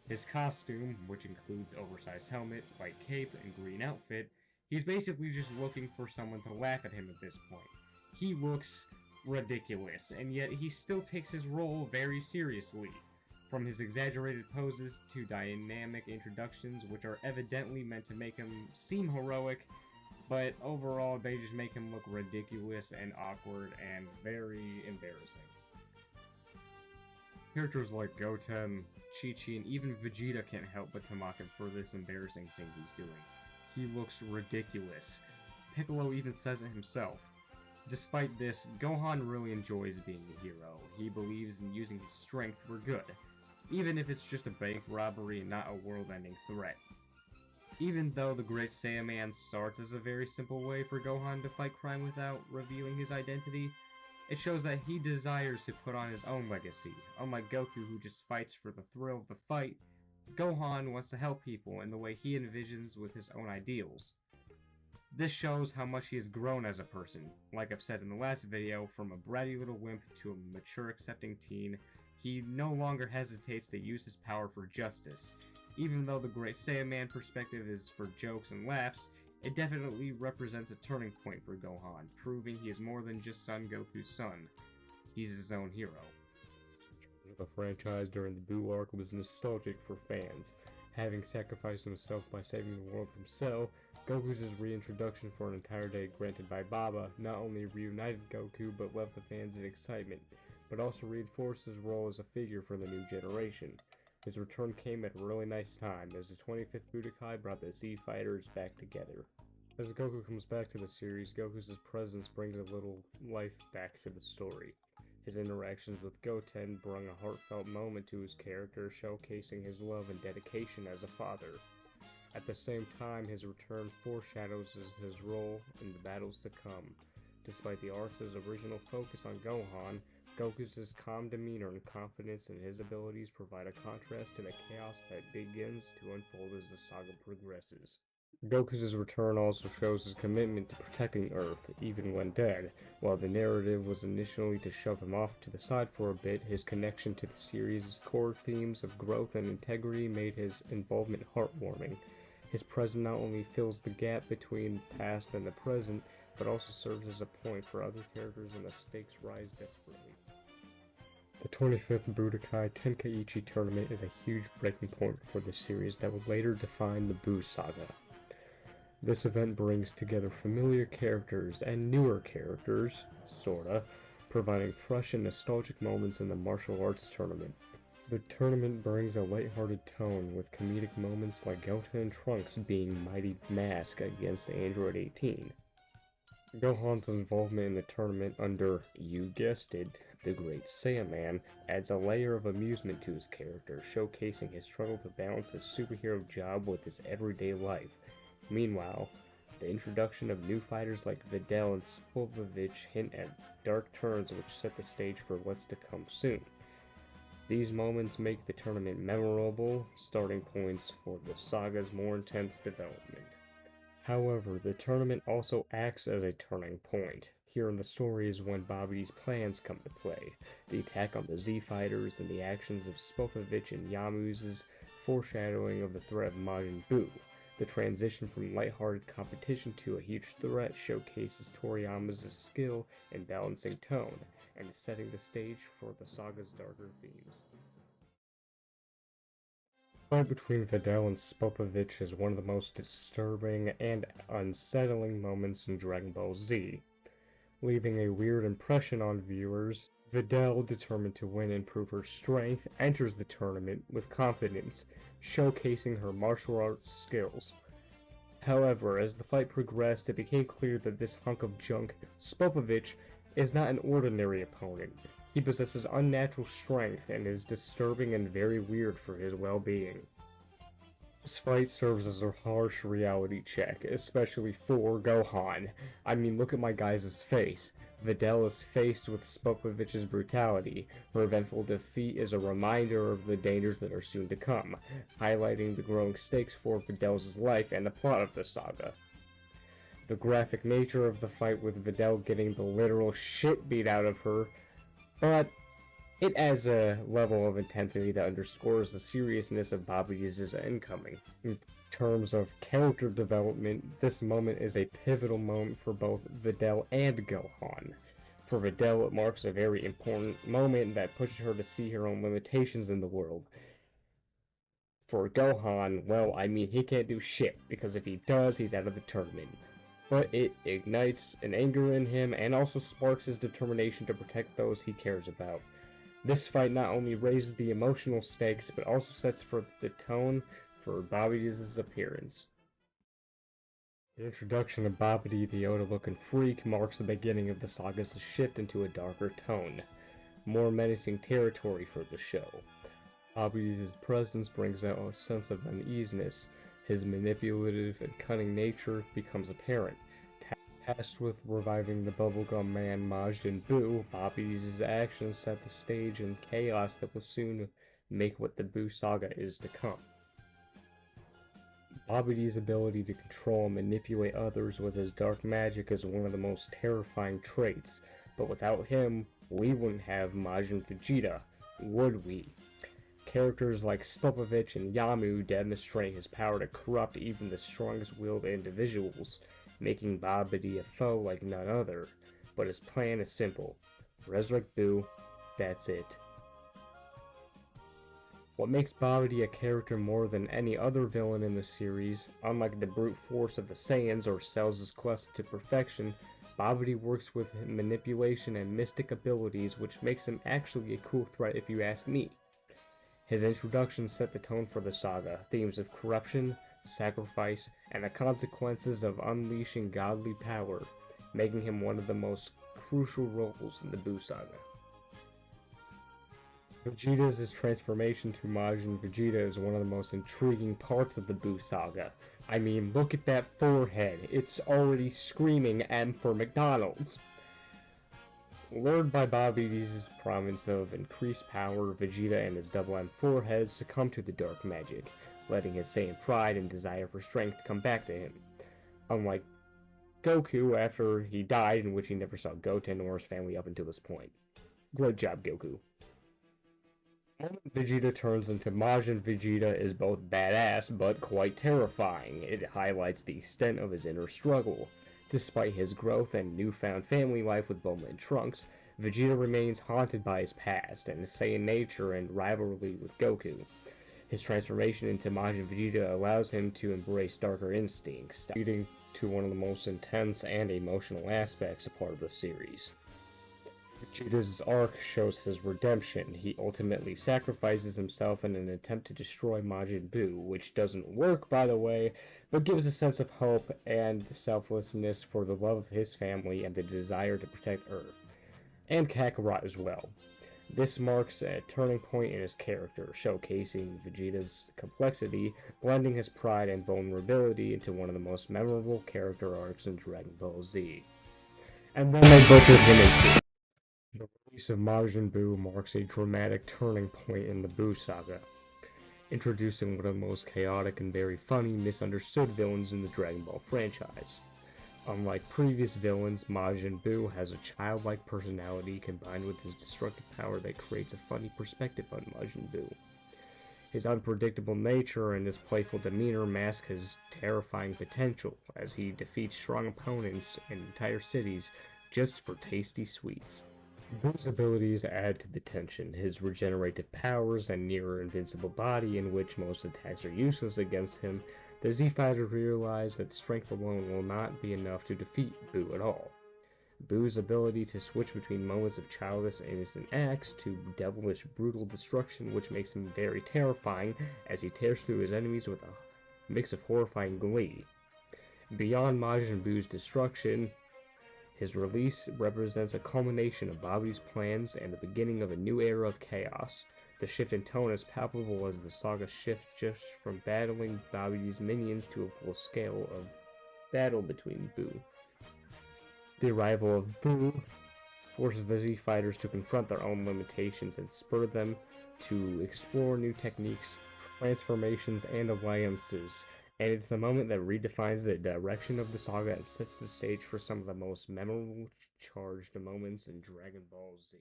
His costume, which includes oversized helmet, white cape, and green outfit, he's basically just looking for someone to laugh at him at this point. He looks ridiculous, and yet he still takes his role very seriously. From his exaggerated poses to dynamic introductions, which are evidently meant to make him seem heroic, but overall they just make him look ridiculous and awkward and very embarrassing. Characters like Goten, Chi-Chi, and even Vegeta can't help but to mock him for this embarrassing thing he's doing. He looks ridiculous. Piccolo even says it himself. Despite this, Gohan really enjoys being a hero. He believes in using his strength for good, even if it's just a bank robbery and not a world-ending threat. Even though the Great Saiyaman starts as a very simple way for Gohan to fight crime without revealing his identity, it shows that he desires to put on his own legacy. Unlike Goku, who just fights for the thrill of the fight, Gohan wants to help people in the way he envisions with his own ideals. This shows how much he has grown as a person. Like I've said in the last video, from a bratty little wimp to a mature accepting teen, he no longer hesitates to use his power for justice. Even though the Great Saiyaman perspective is for jokes and laughs, it definitely represents a turning point for Gohan, proving he is more than just Son Goku's son. He's his own hero. The franchise during the Buu arc was nostalgic for fans. Having sacrificed himself by saving the world from Cell, Goku's reintroduction for an entire day granted by Baba not only reunited Goku but left the fans in excitement, but also reinforced his role as a figure for the new generation. His return came at a really nice time, as the 25th Budokai brought the Z Fighters back together. As Goku comes back to the series, Goku's presence brings a little life back to the story. His interactions with Goten brought a heartfelt moment to his character, showcasing his love and dedication as a father. At the same time, his return foreshadows his role in the battles to come. Despite the arc's original focus on Gohan, Goku's calm demeanor and confidence in his abilities provide a contrast to the chaos that begins to unfold as the saga progresses. Goku's return also shows his commitment to protecting Earth, even when dead. While the narrative was initially to shove him off to the side for a bit, his connection to the series' core themes of growth and integrity made his involvement heartwarming. His presence not only fills the gap between the past and the present, but also serves as a point for other characters and the stakes rise desperately. The 25th Budokai Tenkaichi tournament is a huge breaking point for the series that would later define the Buu Saga. This event brings together familiar characters and newer characters, sorta, providing fresh and nostalgic moments in the martial arts tournament. The tournament brings a lighthearted tone with comedic moments like Goten and Trunks being Mighty Mask against Android 18. Gohan's involvement in the tournament under, you guessed it, the Great Saiyan adds a layer of amusement to his character, showcasing his struggle to balance his superhero job with his everyday life. Meanwhile, the introduction of new fighters like Videl and Spopovich hint at dark turns which set the stage for what's to come soon. These moments make the tournament memorable, starting points for the saga's more intense development. However, the tournament also acts as a turning point. Here in the story is when Babbidi's plans come to play. The attack on the Z-Fighters and the actions of Spopovich and Yamu's foreshadowing of the threat of Majin Buu. The transition from lighthearted competition to a huge threat showcases Toriyama's skill in balancing tone and setting the stage for the saga's darker themes. The fight between Videl and Spopovich is one of the most disturbing and unsettling moments in Dragon Ball Z, leaving a weird impression on viewers. Videl, determined to win and prove her strength, enters the tournament with confidence, showcasing her martial arts skills. However, as the fight progressed, it became clear that this hunk of junk, Spopovich, is not an ordinary opponent. He possesses unnatural strength and is disturbing and very weird for his well-being. This fight serves as a harsh reality check, especially for Gohan. I mean, look at my guy's face. Videl is faced with Spopovich's brutality. Her eventful defeat is a reminder of the dangers that are soon to come, highlighting the growing stakes for Videl's life and the plot of the saga. The graphic nature of the fight with Videl getting the literal shit beat out of her, but it adds a level of intensity that underscores the seriousness of Babbidi's incoming. In terms of character development, this moment is a pivotal moment for both Videl and Gohan. For Videl, it marks a very important moment that pushes her to see her own limitations in the world. For Gohan, well, I mean, he can't do shit, because if he does, he's out of the tournament. But it ignites an anger in him and also sparks his determination to protect those he cares about. This fight not only raises the emotional stakes, but also sets for the tone for Babbidi's appearance. The introduction of Babbidi, the Yoda-looking freak, marks the beginning of the saga's shift into a darker tone, more menacing territory for the show. Babbidi's presence brings out a sense of uneasiness. His manipulative and cunning nature becomes apparent. Tasked with reviving the bubblegum man Majin Buu, Babbidi's actions set the stage in chaos that will soon make what the Buu Saga is to come. Babbidi's ability to control and manipulate others with his dark magic is one of the most terrifying traits, but without him, we wouldn't have Majin Vegeta, would we? Characters like Spopovich and Yamu demonstrate his power to corrupt even the strongest-willed individuals, making Babbidi a foe like none other. But his plan is simple. Resurrect Buu, that's it. What makes Babbidi a character more than any other villain in the series, unlike the brute force of the Saiyans or Cell's quest to perfection, Babbidi works with manipulation and mystic abilities, which makes him actually a cool threat if you ask me. His introduction set the tone for the saga, themes of corruption, sacrifice, and the consequences of unleashing godly power, making him one of the most crucial roles in the Buu Saga. Vegeta's transformation to Majin Vegeta is one of the most intriguing parts of the Buu Saga. I mean, look at that forehead, it's already screaming M for McDonald's. Lured by Babbidi's promise of increased power, Vegeta and his double M foreheads succumb to the dark magic, letting his Saiyan pride and desire for strength come back to him. Unlike Goku after he died, in which he never saw Goten or his family up until this point. Great job, Goku. The moment Vegeta turns into Majin Vegeta is both badass but quite terrifying. It highlights the extent of his inner struggle. Despite his growth and newfound family life with Bulma and Trunks, Vegeta remains haunted by his past and his Saiyan nature and rivalry with Goku. His transformation into Majin Vegeta allows him to embrace darker instincts, leading to one of the most intense and emotional aspects of part of the series. Vegeta's arc shows his redemption. He ultimately sacrifices himself in an attempt to destroy Majin Buu, which doesn't work, by the way, but gives a sense of hope and selflessness for the love of his family and the desire to protect Earth, and Kakarot as well. This marks a turning point in his character, showcasing Vegeta's complexity, blending his pride and vulnerability into one of the most memorable character arcs in Dragon Ball Z. And then they butchered him in Super. The release of Majin Buu marks a dramatic turning point in the Buu Saga, introducing one of the most chaotic and very funny misunderstood villains in the Dragon Ball franchise. Unlike previous villains, Majin Buu has a childlike personality combined with his destructive power that creates a funny perspective on Majin Buu. His unpredictable nature and his playful demeanor mask his terrifying potential as he defeats strong opponents and entire cities just for tasty sweets. Buu's abilities add to the tension. His regenerative powers and near-invincible body, in which most attacks are useless against him, the Z-Fighters realize that strength alone will not be enough to defeat Buu at all. Buu's ability to switch between moments of childish innocent acts to devilish brutal destruction, which makes him very terrifying as he tears through his enemies with a mix of horrifying glee. Beyond Majin Buu's destruction, his release represents a culmination of Babdi's plans and the beginning of a new era of chaos. The shift in tone is palpable as the saga shifts just from battling Babdi's minions to a full scale of battle between Buu. The arrival of Buu forces the Z-Fighters to confront their own limitations and spur them to explore new techniques, transformations, and alliances. And it's the moment that redefines the direction of the saga and sets the stage for some of the most memorable charged moments in Dragon Ball Z.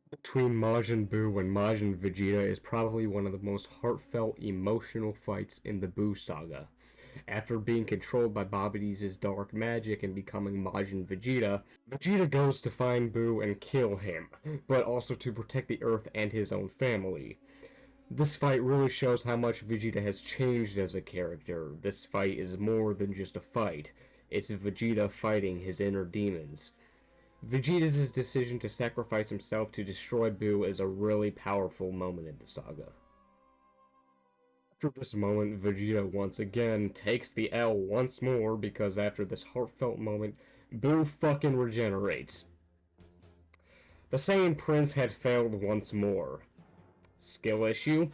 Between Majin Buu and Majin Vegeta is probably one of the most heartfelt, emotional fights in the Buu Saga. After being controlled by Babdi's dark magic and becoming Majin Vegeta, Vegeta goes to find Buu and kill him, but also to protect the Earth and his own family. This fight really shows how much Vegeta has changed as a character. This fight is more than just a fight. It's Vegeta fighting his inner demons. Vegeta's decision to sacrifice himself to destroy Buu is a really powerful moment in the saga. After this moment, Vegeta once again takes the L once more because after this heartfelt moment, Buu fucking regenerates. The Saiyan Prince had failed once more. Skill issue,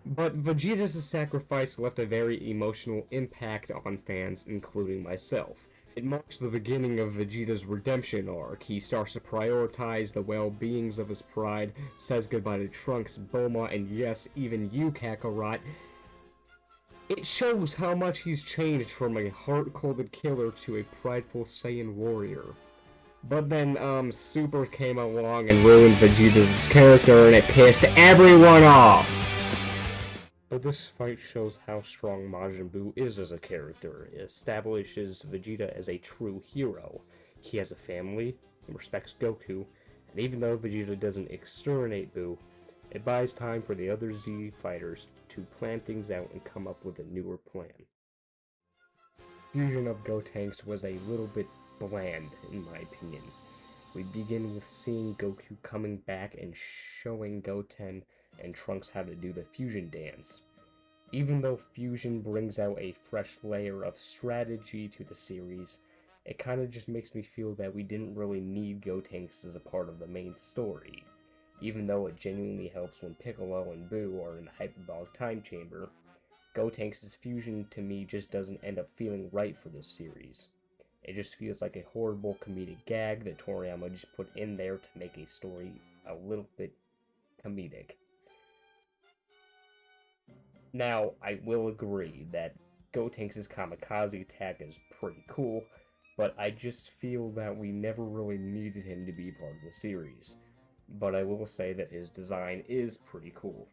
but Vegeta's sacrifice left a very emotional impact on fans, including myself. It marks the beginning of Vegeta's redemption arc. He starts to prioritize the well-beings of his pride, says goodbye to Trunks, Bulma, and yes, even you, Kakarot. It shows how much he's changed from a heart-colded killer to a prideful Saiyan warrior. But then, Super came along and ruined Vegeta's character, and it pissed everyone off! But this fight shows how strong Majin Buu is as a character. It establishes Vegeta as a true hero. He has a family, respects Goku, and even though Vegeta doesn't exterminate Buu, it buys time for the other Z fighters to plan things out and come up with a newer plan. Fusion of Gotenks was a little bit bland, in my opinion. We begin with seeing Goku coming back and showing Goten and Trunks how to do the fusion dance. Even though fusion brings out a fresh layer of strategy to the series, it kinda just makes me feel that we didn't really need Gotenks as a part of the main story. Even though it genuinely helps when Piccolo and Buu are in the hyperbolic time chamber, Gotenks' fusion to me just doesn't end up feeling right for this series. It just feels like a horrible comedic gag that Toriyama just put in there to make a story a little bit comedic. Now, I will agree that Gotenks' kamikaze attack is pretty cool, but I just feel that we never really needed him to be part of the series. But I will say that his design is pretty cool.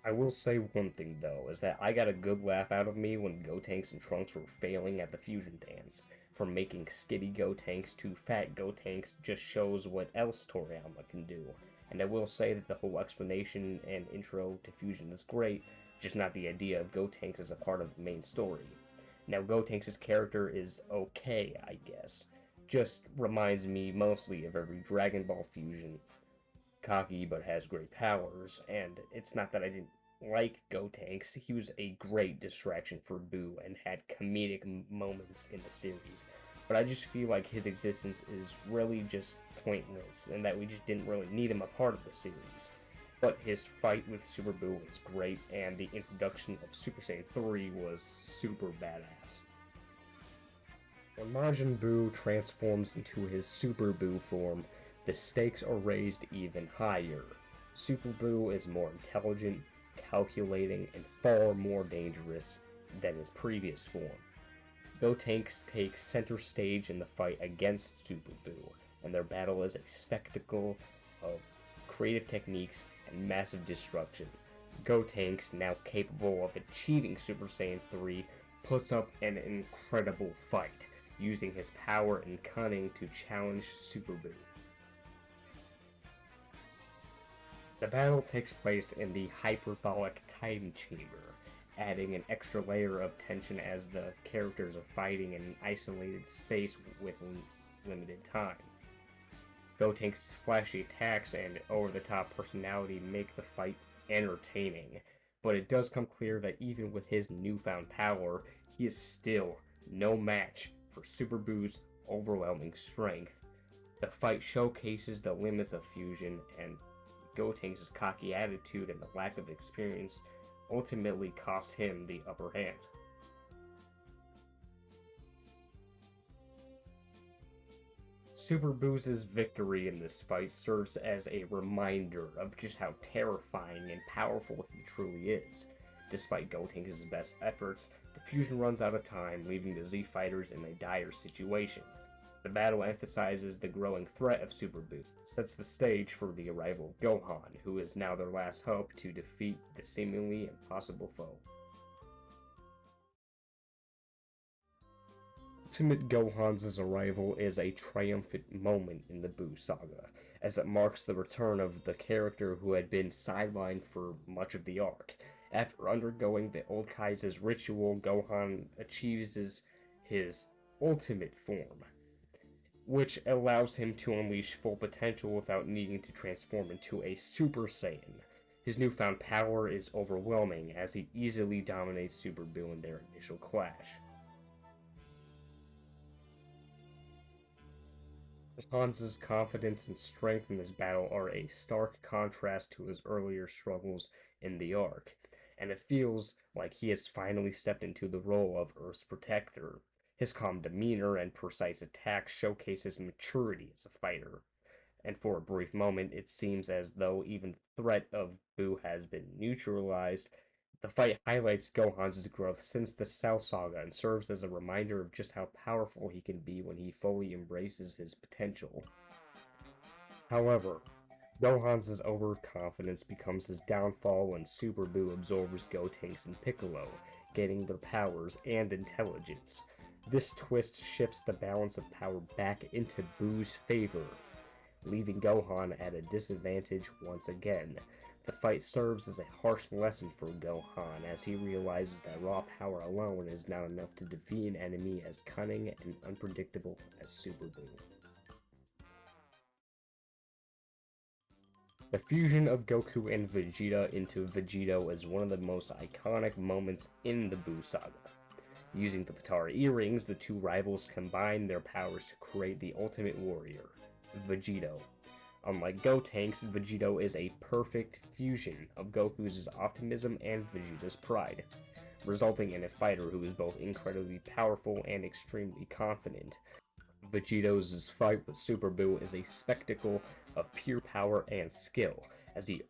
I will say one thing though, is that I got a good laugh out of me when Gotenks and Trunks were failing at the fusion dance. From making skinny Gotenks to fat Gotenks just shows what else Toriyama can do. And I will say that the whole explanation and intro to fusion is great, just not the idea of Gotenks as a part of the main story. Now, Gotenks' character is okay, I guess. Just reminds me mostly of every Dragon Ball fusion. Cocky, but has great powers, and it's not that I didn't like Gotenks, he was a great distraction for Buu and had comedic moments in the series. But I just feel like his existence is really just pointless, and that we just didn't really need him a part of the series. But his fight with Super Buu was great, and the introduction of Super Saiyan 3 was super badass. When Majin Buu transforms into his Super Buu form, the stakes are raised even higher. Super Buu is more intelligent, calculating, and far more dangerous than his previous form. Gotenks takes center stage in the fight against Super Buu, and their battle is a spectacle of creative techniques and massive destruction. Gotenks, now capable of achieving Super Saiyan 3, puts up an incredible fight, using his power and cunning to challenge Super Buu. The battle takes place in the hyperbolic time chamber, adding an extra layer of tension as the characters are fighting in an isolated space with limited time. Gotenks' flashy attacks and over-the-top personality make the fight entertaining, but it does come clear that even with his newfound power, he is still no match for Super Buu's overwhelming strength. The fight showcases the limits of fusion, and Gotenks' cocky attitude and the lack of experience ultimately cost him the upper hand. Super Buu's victory in this fight serves as a reminder of just how terrifying and powerful he truly is. Despite Gotenks' best efforts, the fusion runs out of time, leaving the Z Fighters in a dire situation. The battle emphasizes the growing threat of Super Buu, sets the stage for the arrival of Gohan, who is now their last hope to defeat the seemingly impossible foe. Ultimate Gohan's arrival is a triumphant moment in the Buu Saga, as it marks the return of the character who had been sidelined for much of the arc. After undergoing the Old Kaiser's ritual, Gohan achieves his ultimate form, which allows him to unleash full potential without needing to transform into a Super Saiyan. His newfound power is overwhelming, as he easily dominates Super Buu in their initial clash. Gohan's confidence and strength in this battle are a stark contrast to his earlier struggles in the arc, and it feels like he has finally stepped into the role of Earth's protector. His calm demeanor and precise attacks showcase his maturity as a fighter, and for a brief moment it seems as though even the threat of Buu has been neutralized. The fight highlights Gohan's growth since the Cell Saga and serves as a reminder of just how powerful he can be when he fully embraces his potential. However, Gohan's overconfidence becomes his downfall when Super Buu absorbs Gotenks and Piccolo, gaining their powers and intelligence. This twist shifts the balance of power back into Buu's favor, leaving Gohan at a disadvantage once again. The fight serves as a harsh lesson for Gohan, as he realizes that raw power alone is not enough to defeat an enemy as cunning and unpredictable as Super Buu. The fusion of Goku and Vegeta into Vegito is one of the most iconic moments in the Buu Saga. Using the Potara earrings, the two rivals combine their powers to create the ultimate warrior, Vegito. Unlike Gotenks, Vegito is a perfect fusion of Goku's optimism and Vegeta's pride, resulting in a fighter who is both incredibly powerful and extremely confident. Vegito's fight with Super Buu is a spectacle of pure power and skill, as he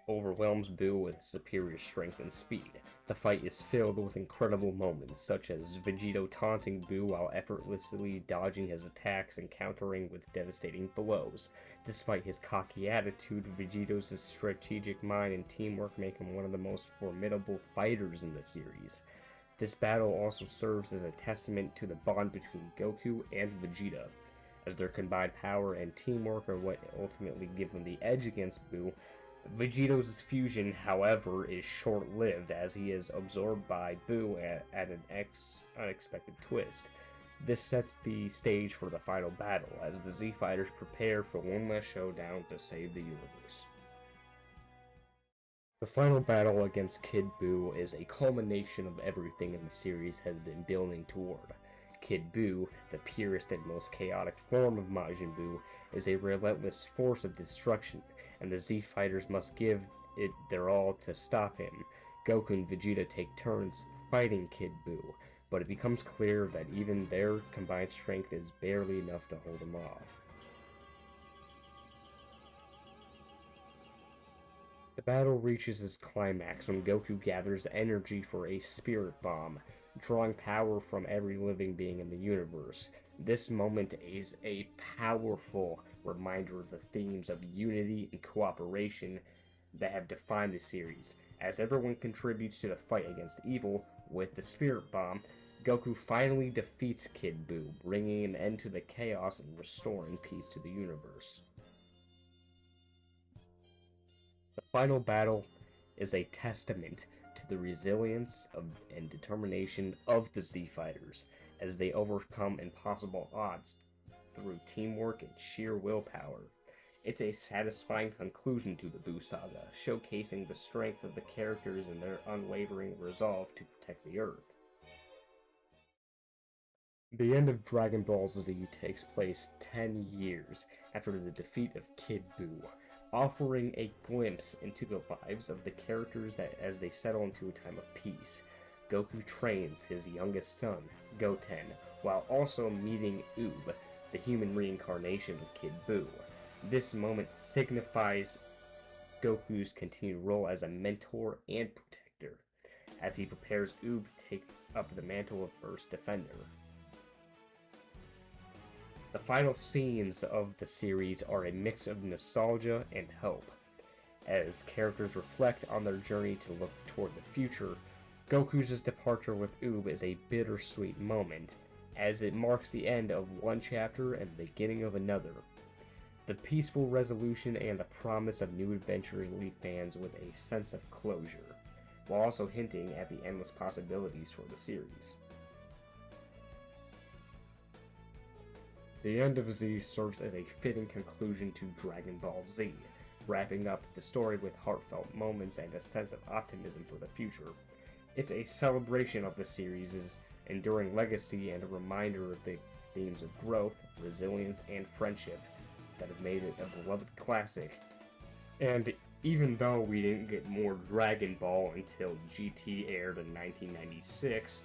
overwhelms Buu with superior strength and speed. The fight is filled with incredible moments, such as Vegito taunting Buu while effortlessly dodging his attacks and countering with devastating blows. Despite his cocky attitude, Vegito's strategic mind and teamwork make him one of the most formidable fighters in the series. This battle also serves as a testament to the bond between Goku and Vegeta, as their combined power and teamwork are what ultimately give them the edge against Buu, Vegeto's fusion, however, is short-lived as he is absorbed by Buu at an unexpected twist. This sets the stage for the final battle as the Z Fighters prepare for one last showdown to save the universe. The final battle against Kid Buu is a culmination of everything in the series has been building toward. Kid Buu, the purest and most chaotic form of Majin Buu, is a relentless force of destruction, and the Z Fighters must give it their all to stop him. Goku and Vegeta take turns fighting Kid Buu, but it becomes clear that even their combined strength is barely enough to hold him off. The battle reaches its climax when Goku gathers energy for a spirit bomb, drawing power from every living being in the universe. This moment is a powerful reminder of the themes of unity and cooperation that have defined the series. As everyone contributes to the fight against evil with the spirit bomb, Goku finally defeats Kid Buu, bringing an end to the chaos and restoring peace to the universe. The final battle is a testament to the resilience and determination of the Z Fighters as they overcome impossible odds through teamwork and sheer willpower. It's a satisfying conclusion to the Buu Saga, showcasing the strength of the characters and their unwavering resolve to protect the Earth. The end of Dragon Ball Z takes place 10 years after the defeat of Kid Buu, offering a glimpse into the lives of the characters as they settle into a time of peace. Goku trains his youngest son, Goten, while also meeting Oob, the human reincarnation of Kid Buu. This moment signifies Goku's continued role as a mentor and protector, as he prepares Oob to take up the mantle of Earth's defender. The final scenes of the series are a mix of nostalgia and hope. As characters reflect on their journey to look toward the future, Goku's departure with Oob is a bittersweet moment, as it marks the end of one chapter and the beginning of another. The peaceful resolution and the promise of new adventures leave fans with a sense of closure, while also hinting at the endless possibilities for the series. The end of Z serves as a fitting conclusion to Dragon Ball Z, wrapping up the story with heartfelt moments and a sense of optimism for the future. It's a celebration of the series' enduring legacy and a reminder of the themes of growth, resilience, and friendship that have made it a beloved classic. And even though we didn't get more Dragon Ball until GT aired in 1996,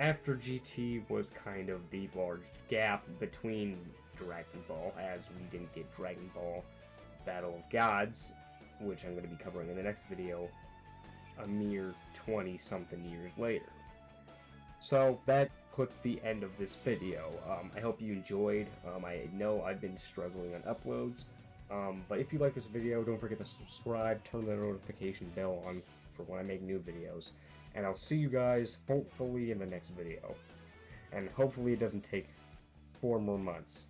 after GT was kind of the large gap between Dragon Ball, as we didn't get Dragon Ball Battle of Gods, which I'm going to be covering in the next video, a mere 20-something years later. So that puts the end of this video. I hope you enjoyed. I know I've been struggling on uploads, but if you like this video, don't forget to subscribe, turn the notification bell on for when I make new videos, and I'll see you guys hopefully in the next video. And hopefully it doesn't take 4 more months.